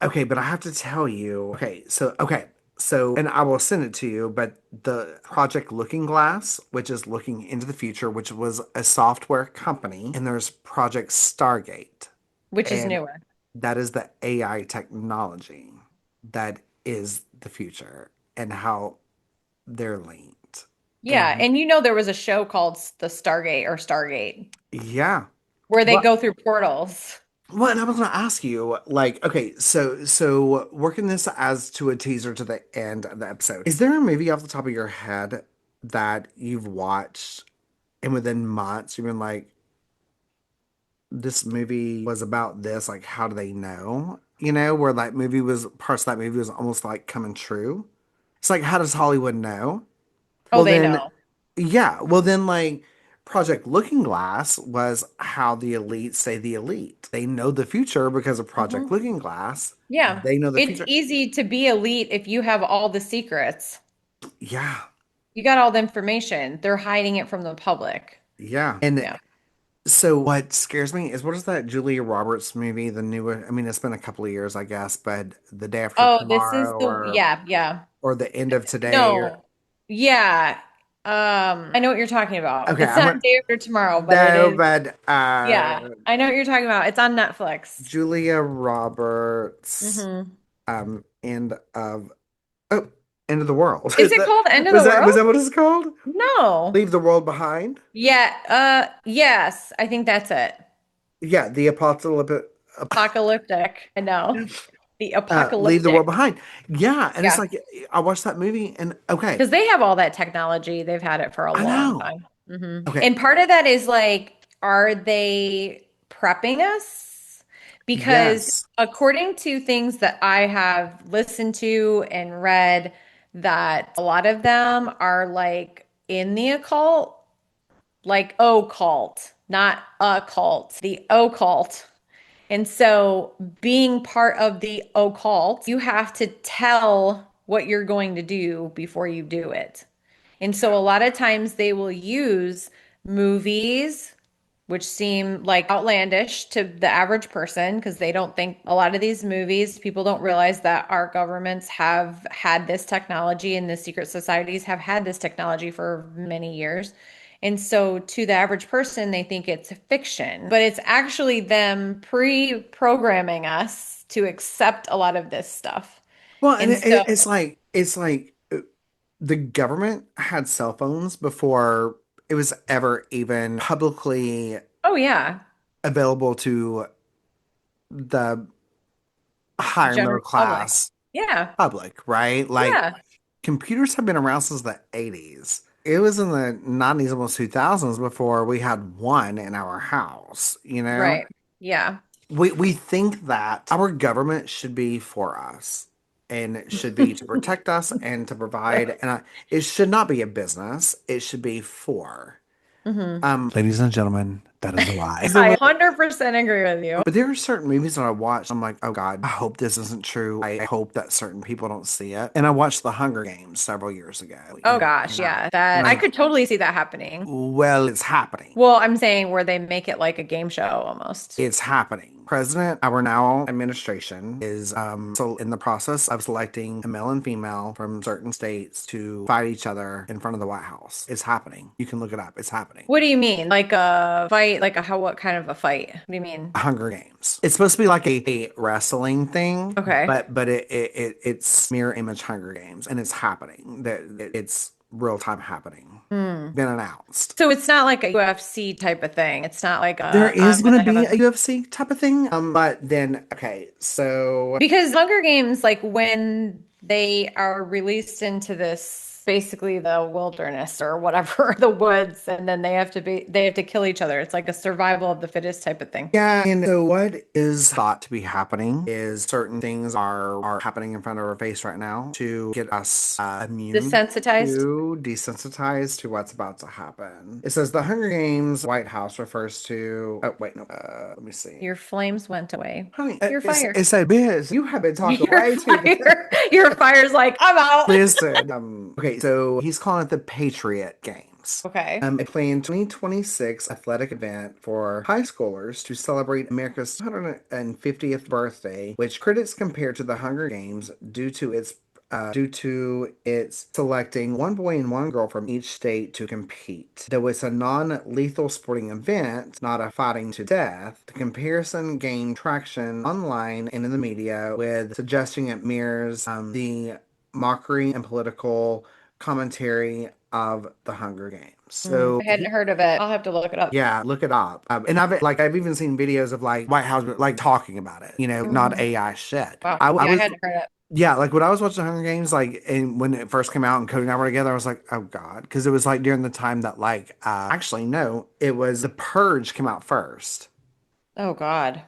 okay, but I have to tell you. So, and I will send it to you, but the project Looking Glass, which is looking into the future, which was a software company, and there's Project Stargate, Which is and newer. that is the AI technology that is the future and how they're linked. Yeah, And and you know there was a show called The Stargate or Stargate yeah. where they Well, go through portals. Well, and I was going to ask you, like, okay, so working this as to a teaser to the end of the episode, is there a movie off the top of your head that you've watched and within months you've been like, this movie was about this, like, how do they know? You know, where that movie was parts of that movie was almost like coming true. It's like, how does Hollywood know? Oh, Well, they then, know. yeah. Well, then, like, Project Looking Glass was how the elite stay the elite. They know the future because of Project Hmm. Looking Glass. Yeah. They know the It's future. easy to be elite if you have all the secrets. Yeah. You got all the information. They're hiding it from the public. Yeah. And Yeah. so what scares me is what is that Julia Roberts movie? The new, I mean, it's been a couple of years, I guess, but The Day After Oh, this is Tomorrow the yeah, yeah. or The End of Today or No. Yeah. I know what you're talking about. okay, It's I'm not gonna day after tomorrow, but it no, is. but Yeah. I know what you're talking about. It's on Netflix. Julia Roberts Hmm. end of oh, end of the world. Is it called End of the Was World? that what it's called? No. Leave the world behind? Yeah, yes, I think that's it. Yeah, the apocalyptic Apocalyptic. I know. The leave the world apocalyptic. behind. Yeah, and it's Yeah. like I watched that movie and okay, Because they have all that technology. They've had it for a I long know. time. Okay. And part of that is like, are they prepping us? Because Yes. according to things that I have listened to and read, that a lot of them are like in the occult, like occult, not a cult, the occult. And so, being part of the occult, you have to tell what you're going to do before you do it. And so, a lot of times they will use movies, which seem like outlandish to the average person because they don't think a lot of these movies, people don't realize that our governments have had this technology and the secret societies have had this technology for many years. And so to the average person, they think it's fiction, but it's actually them pre-programming us to accept a lot of this stuff. Well, and And so, it's like the government had cell phones before it was ever even publicly oh yeah, available to the higher middle general public. class Yeah. public, right? Like Yeah. computers have been around since the 80s. It was in the 90s, almost 2000s before we had one in our house, you know? Right. Yeah. We think that our government should be for us and it should be to protect us and to provide it should not be a business. It should be for. hmm Ladies and gentlemen, that is a lie. I 100% agree with you. But there are certain movies that I watch. I'm like, oh God, I hope this isn't true. I hope that certain people don't see it. And I watched The Hunger Games several years ago. Oh gosh, yeah. That I Like, could totally see that happening. well, it's happening. Well, I'm saying where they make it like a game show almost. It's happening. President, our now administration, is so in the process of selecting a male and female from certain states to fight each other in front of the White House. It's happening. You can look it up. It's happening. What do you mean? Like a fight? Like a how, what kind of a fight? What do you mean? Hunger Games. It's supposed to be like a wrestling thing, Okay. but it's mirror image Hunger Games, and it's happening. That it's real time happening. Hmm. Been announced. So it's not like a UFC type of thing. It's not like There a is I'm going gonna to have be a a UFC type of thing. But then okay, so because Hunger Games, like when they are released into this basically the wilderness or whatever, the woods, and then they have to kill each other. It's like a survival of the fittest type of thing. yeah, and so what is thought to be happening is certain things are happening in front of our face right now to get us immune Desensitized. to desensitized to what's about to happen. It says the Hunger Games White House refers to. Oh wait, no. Let me see. Your flames went away. Honey, You're fired. it said, Biz, you have been talking You're way too. fired. Your fire's like, I'm out. Listen, okay, so he's calling it the Patriot Games. Okay. A planned 2026 athletic event for high schoolers to celebrate America's 250th birthday, which critics compare to the Hunger Games due to its selecting one boy and one girl from each state to compete. Though it's a non-lethal sporting event, not a fighting to death, the comparison gained traction online and in the media with suggesting it mirrors the mockery and political commentary of the Hunger Games. So I hadn't heard of it. I'll have to look it up. yeah, look it up. And I've even seen videos of like White House like talking about it. You know, not Mhm. AI shit. Wow. I Yeah, I was hadn't heard it. yeah, like when I was watching Hunger Games, like and when it first came out and Cody and I were together, I was like, oh God, because it was like during the time that like actually no, it was The Purge came out first. Oh God.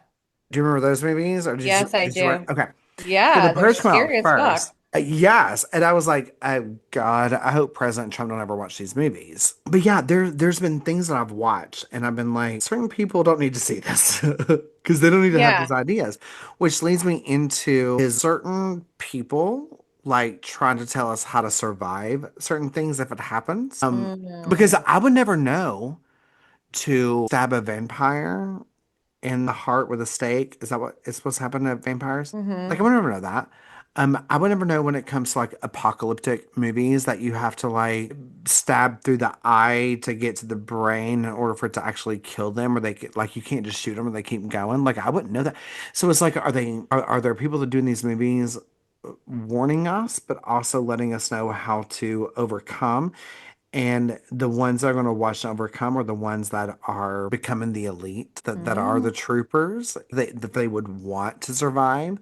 Do you remember those movies, or Yes, I did you do. okay? So The Yeah, they're Purge came out scary as first. fuck. Yes, and I was like, oh God, I hope President Trump don't ever watch these movies. But yeah, there's been things that I've watched, and I've been like, certain people don't need to see this because they don't need to have Yeah. these ideas, which leads me into is certain people like trying to tell us how to survive certain things if it happens. Because Mm-hmm. I would never know to stab a vampire in the heart with a stake. Is that what is supposed to happen to vampires? Mm-hmm. Like I would never know that. I would never know when it comes to like apocalyptic movies that you have to like stab through the eye to get to the brain in order for it to actually kill them, or like you can't just shoot them or they keep going. Like I wouldn't know that. So it's like, are there people that are doing these movies warning us, but also letting us know how to overcome? And the ones that are going to watch and overcome are the ones that are becoming the elite, that are the troopers that they would want to survive.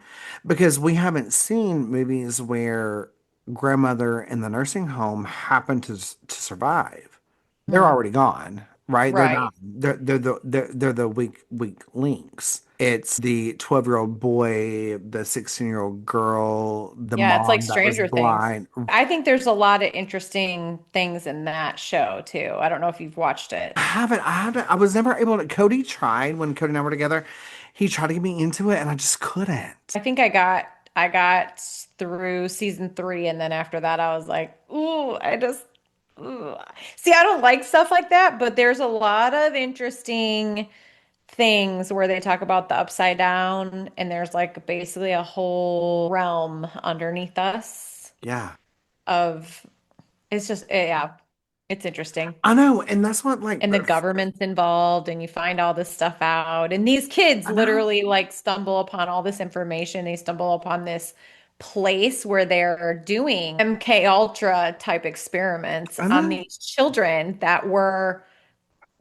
Because we haven't seen movies where grandmother in the nursing home happened to survive. They're Mm-hmm. already gone, right? They're Right. not. They're the weak links. It's the 12-year-old boy, the 16-year-old girl, the Yeah, it's like mom that was Stranger Things. blind. I think there's a lot of interesting things in that show too. I don't know if you've watched it. I was never able to. Cody tried when Cody and I were together. He tried to get me into it, and I just couldn't. I think I got through season 3 and then after that I was like, ooh, I just ugh. See, I don't like stuff like that, but there's a lot of interesting things where they talk about the upside down, and there's like basically a whole realm underneath us Yeah. of it's just yeah, it's interesting. I know, and that's what like And the government's involved, and you find all this stuff out. And these kids I know. literally like stumble upon all this information. They stumble upon this place where they're doing MK Ultra type experiments I on know. these children that were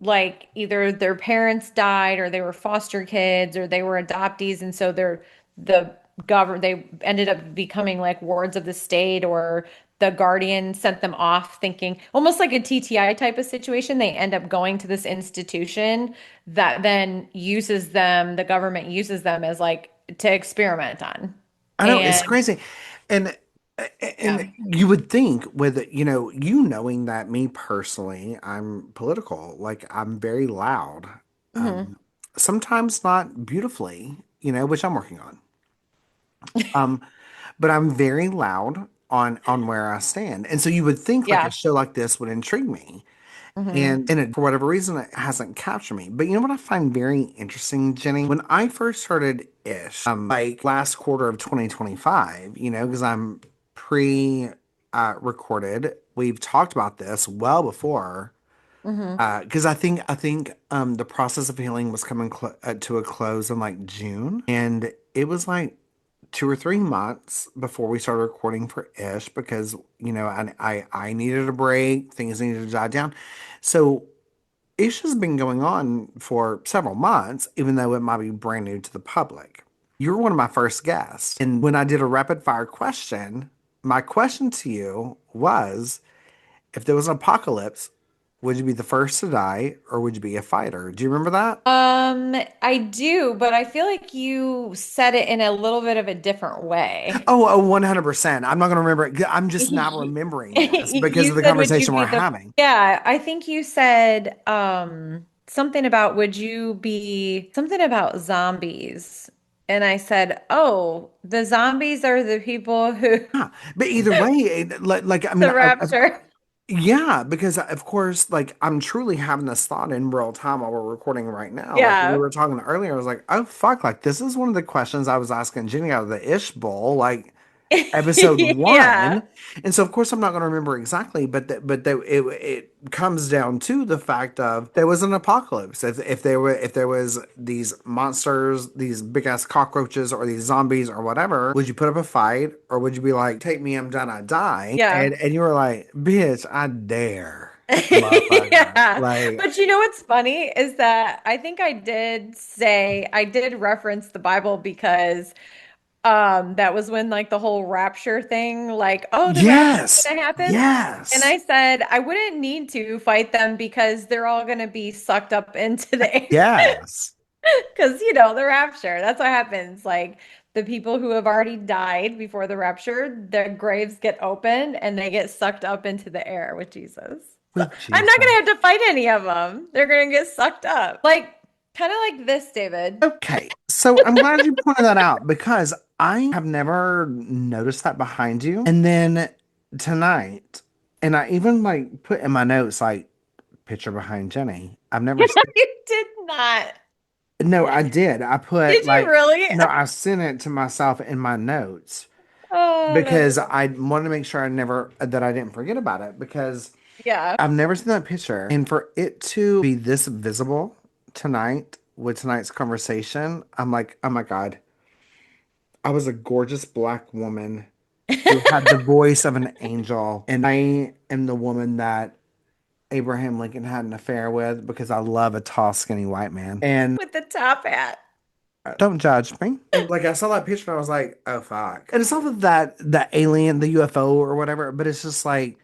like either their parents died or they were foster kids or they were adoptees, and so they're the government they ended up becoming like wards of the state, or the guardian sent them off thinking almost like a TTI type of situation. They end up going to this institution that then uses them, the government uses them as like to experiment on. I know it's And crazy. And yeah. you would think with you knowing that me personally, I'm political, like I'm very loud. Hmm. Sometimes not beautifully, which I'm working on. Um, but I'm very loud on where I stand. And so you would think like a Yeah. show like this would intrigue me. Hmm. And for whatever reason, it hasn't captured me. But you know what I find very interesting, Jenny? When I first started ish, like last quarter of 2025, because I'm pre recorded, we've talked about this well before. Hmm. Because I think the process of healing was coming to a close in like June, and it was like 2 or 3 months before we started recording for Ish because I needed a break, things needed to die down. So Ish has been going on for several months, even though it might be brand new to the public. You were one of my first guests, and when I did a rapid fire question, my question to you was, if there was an apocalypse, would you be the first to die or would you be a fighter? Do you remember that? I do, but I feel like you said it in a little bit of a different way. Oh, 100%. I'm not going to remember it. I'm just now You remembering this because of the said, would you conversation we're be the, having. yeah, I think you said something about would you be something about zombies. And I said, "Oh, the zombies are the people who Yeah. But either way, I mean, the rapture." yeah, because of course, like I'm truly having this thought in real time while we're recording right now. Like we Yeah. were talking earlier, I was like, oh, fuck, like this is one of the questions I was asking Jenny out of the Ish Bowl. Like, episode Yeah. one. And so, of course, I'm not going to remember exactly, it comes down to the fact of there was an apocalypse. If there was these monsters, these big ass cockroaches, or these zombies, or whatever, would you put up a fight, or would you be like, "Take me, I'm done, I die"? Yeah. And you were like, "Bitch, I dare, motherfucker!" Yeah. Like, But you know what's funny is that I think I did reference the Bible because that was when like the whole rapture thing, like, oh, the rapture's yes, gonna happen. And yes, I said I wouldn't need to fight them because they're all gonna be sucked up into the air. yes. Because, the rapture, that's what happens. Like the people who have already died before the rapture, their graves get opened and they get sucked up into the air with Jesus. So With I'm not Jesus. going to have to fight any of them. They're going to get sucked up. Like, kind of like this, David. Okay, so I'm glad you pointed that out because I have never noticed that behind you. And then tonight, and I even like put in my notes like picture behind Jenny. I've never seen. You did not. No, I did. I put Did you like really? no, I sent it to myself in my notes Oh, because I wanted to make sure I didn't forget about it because yeah. I've never seen that picture. And for it to be this visible tonight with tonight's conversation, I'm like, oh my God. I was a gorgeous black woman who had the voice of an angel. And I am the woman that Abraham Lincoln had an affair with because I love a tall, skinny white man. And With the top hat. don't judge me. And like I saw that picture and I was like, oh fuck. And it's not that alien, the UFO or whatever, but it's just like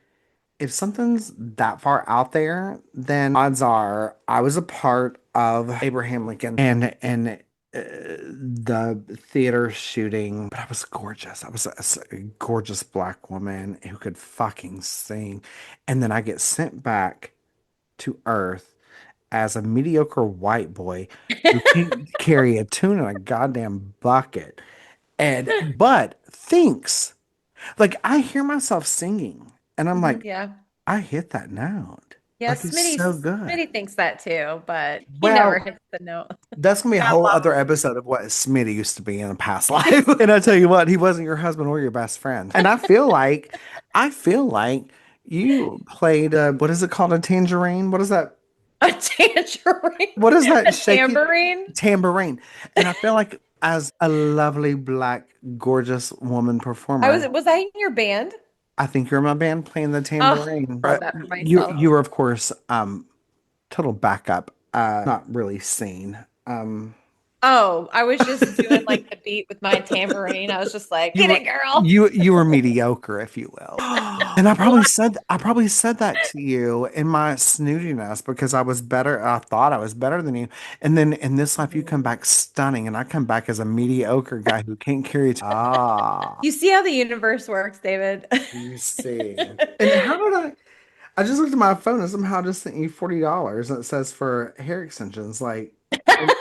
if something's that far out there, then odds are I was a part of Abraham Lincoln and the theater shooting. But I was gorgeous. I was a gorgeous black woman who could fucking sing. And then I get sent back to Earth as a mediocre white boy who can't carry a tune in a goddamn bucket. But thinks like I hear myself singing and I'm like, Yeah. I hit that note. Yeah, Like it's so Smitty good. thinks that too, but he never Well, hits the note. that's gonna be a God whole love other episode of what Smitty used to be in a past life. And I tell you what, he wasn't your husband or your best friend. And I feel like you played what is it called? A tangerine? What is that? a tangerine, What is that a shaky tambourine. tambourine? And I feel like as a lovely black gorgeous woman performer, Was I in your band? I think you're in my band playing the Oh, tambourine. love But that for you myself. you were of course total backup. Not really seen. Oh, I was just doing like the beat with my tambourine. I was just like, You get were it, girl. you were mediocre, if you will. And I probably said that to you in my snootiness because I was better. I thought I was better than you. And then in this life, you come back stunning, and I come back as a mediocre guy who can't carry. You see how the universe works, David. You see. And how did I just looked at my phone and somehow just sent you $40 and it says for hair extensions. Like,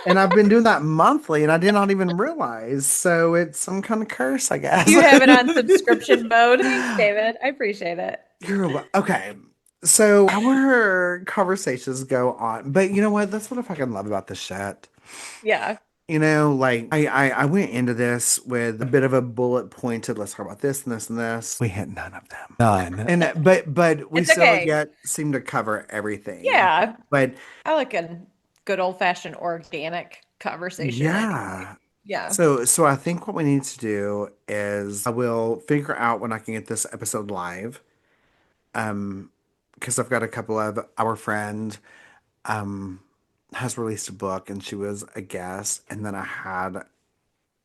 and I've been doing that monthly and I did not even realize. So it's some kind of curse, I guess. You have it on subscription mode. Thanks, David. I appreciate it. Okay. So our conversations go on, but you know what? That's what I fucking love about this shit. Yeah. You know, like I went into this with a bit of a bullet pointed, let's talk about this and this and this. We hit none of them. None. And but we It's still okay. yet seem to cover everything. Yeah. But I like a good old fashioned organic conversation anyway. yeah. Yeah. So I think what we need to do is I will figure out when I can get this episode live. Because I've got a couple of our friend um has released a book and she was a guest, and then I had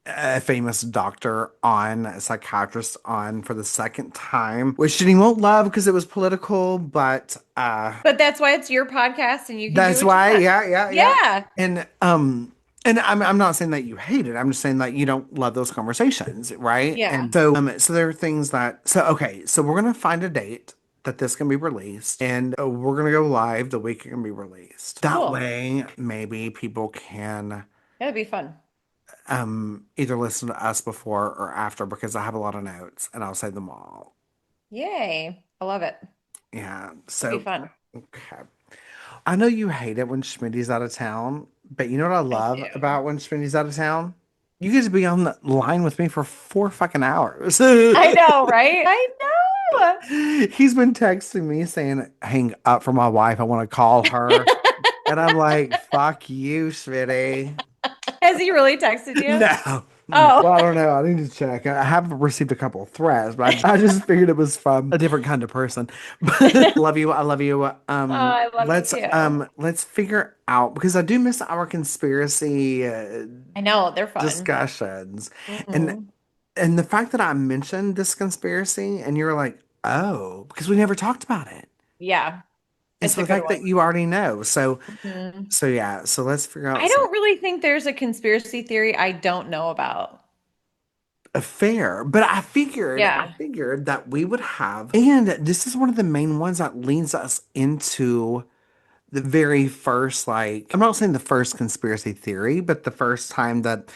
a famous doctor on, a psychiatrist on for the second time, which she won't love because it was political, but But that's why it's your podcast and you can do that's what you why, want. yeah. Yeah. And I'm not saying that you hate it. I'm just saying that you don't love those conversations, right? Yeah. And so there are things that so okay, so we're gonna find a date that this can be released, and we're gonna go live the week it can be released. That Cool. way, maybe people can That'd be fun. either listen to us before or after because I have a lot of notes and I'll say them all. Yay. I love it. Yeah. That'd be So fun. okay. I know you hate it when Schmitty's out of town, but you know what I I love do. about when Schmitty's out of town? You get to be on the line with me for 4 fucking hours. I know, right? I know. He's been texting me saying, hang up for my wife. I want to call her. And I'm like, fuck you, Schmitty. Has he really texted you? No. No. Oh. Well, I don't know. I need to check. I have received a couple of threats, but I just figured it was from a different kind of person. But love you. I love you. Oh, I love you too. Let's figure out because I do miss our conspiracy I know, they're fun. discussions. And Hmm. and the fact that I mentioned this conspiracy and you're like, "Oh, because we never talked about it." Yeah, And it's so a the good fact that one. you already know. Mhm. So yeah, so let's figure out I some don't really think there's a conspiracy theory I don't know about. affair. But I Yeah. figured that we would have, and this is one of the main ones that leads us into the very first, like, I'm not saying the first conspiracy theory, but the first time that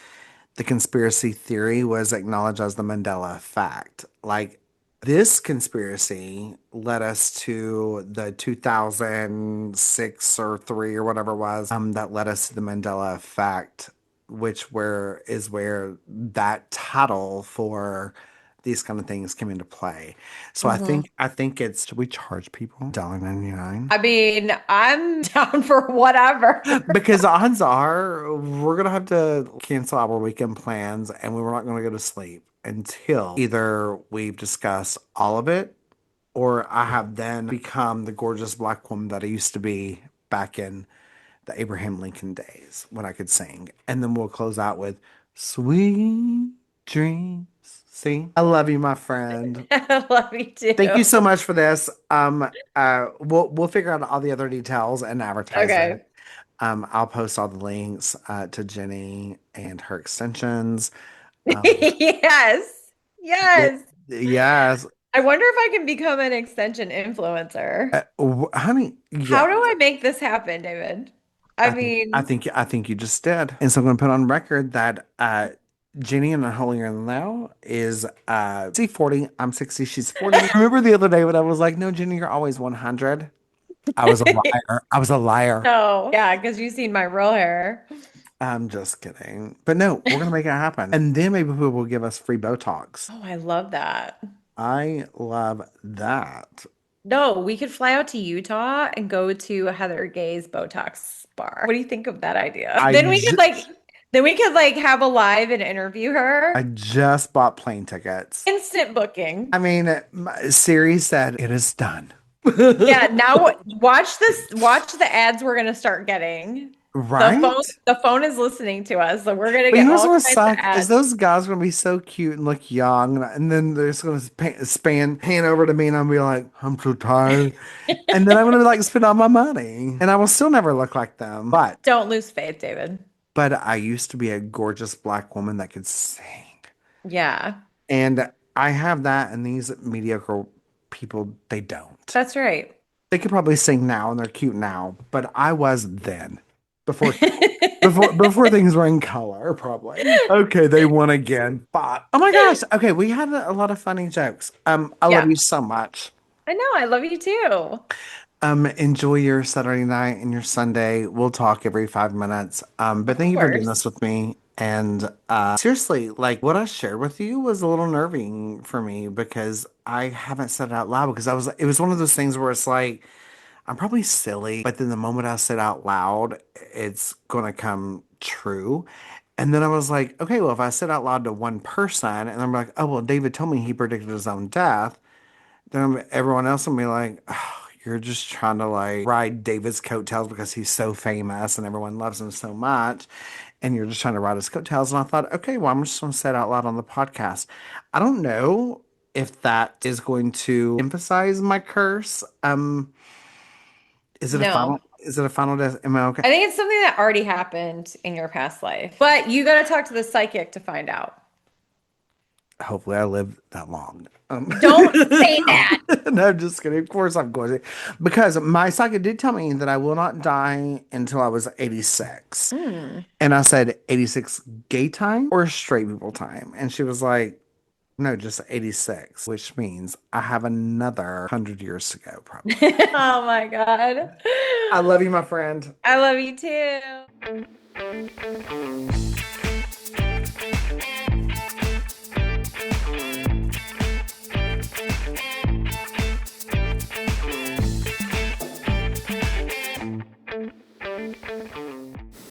the conspiracy theory was acknowledged as the Mandela effect. Like, this conspiracy led us to the 2006 or 3 or whatever it was, that led us to the Mandela effect, which where that title for these kind of things came into play. So Hmm. I think it's should we charge people $1.99? I mean, I'm down for whatever. Because odds are we're gonna have to cancel our weekend plans and we were not gonna go to sleep until either we've discussed all of it or I have then become the gorgeous black woman that I used to be back in the Abraham Lincoln days when I could sing. And then we'll close out with sweet dreams. See? I love you, my friend. I love you Thank you too. so much for this. We'll figure out all the other details and advertise it. Okay. I'll post all the links to Jenny and her extensions. Um, Yes. y- Yes. yes, I wonder if I can become an extension influencer. honey, How yes. do I make this happen, David? I mean, I think you just did. And so I'm going to put on record that Jenny and Unholier now is 40. I'm 60. She's 40. Remember the other day when I was like, no, Jenny, you're always 100? I was a liar. I was a liar. No. Yeah, because you've seen my real hair. I'm just kidding. But no, we're gonna make it happen. And then maybe people will give us free Botox. Oh, I love that. I love that. No, we could fly out to Utah and go to Heather Gay's Botox bar. What do you think of that idea? I ju- Then we could like have a live and interview I her. just bought plane tickets. Instant booking. I mean, Siri said it is done. Yeah, now watch this, watch the ads we're gonna start getting. Right? The phone is listening to us, so we're gonna But you get know all what's kinds gonna of suck is ads. those guys are gonna be so cute and look young, and then they're just gonna pan over to me, and I'll be like, I'm so tired, and then I'm gonna like spend all my money, and I will still never look like them. Don't lose faith, David. But I used to be a gorgeous black woman that could sing, Yeah, and I have that, and these mediocre people they don't. that's right. They could probably sing now, and they're cute now, but I was then before. Before things were in color, probably. Okay, they won again. But oh my gosh. Okay, we had a lot of funny jokes. I love Yeah, you so much. I know. I love you too. Enjoy your Saturday night and your Sunday. We'll talk every 5 minutes. But Of thank you for doing course. this with me. And seriously, like what I shared with you was a little nerving for me because I haven't said it out loud because it was one of those things where it's like I'm probably silly, but then the moment I say it out loud, it's gonna come true. And then I was like, okay, well, if I said out loud to one person, and I'm like, oh, well, David told me he predicted his own death, then everyone else will be like, oh, you're just trying to like ride David's coattails because he's so famous and everyone loves him so much. And you're just trying to ride his coattails. And I thought, okay, well, I'm just gonna say it out loud on the podcast. I don't know if that is going to emphasize my curse. No. Is it a final death? Am I okay? I think it's something that already happened in your past life. But you got to talk to the psychic to find out. Hopefully I live that long. Don't say that. No, I'm just kidding. Of course I'm going to. Because my psychic did tell me that I will not die until I was 86. Hmm. And I said 86 gay time or straight people time. And she was like, no, just 86, which means I have another 100 years to go, probably. Oh my God. I love you, my friend. I love you too.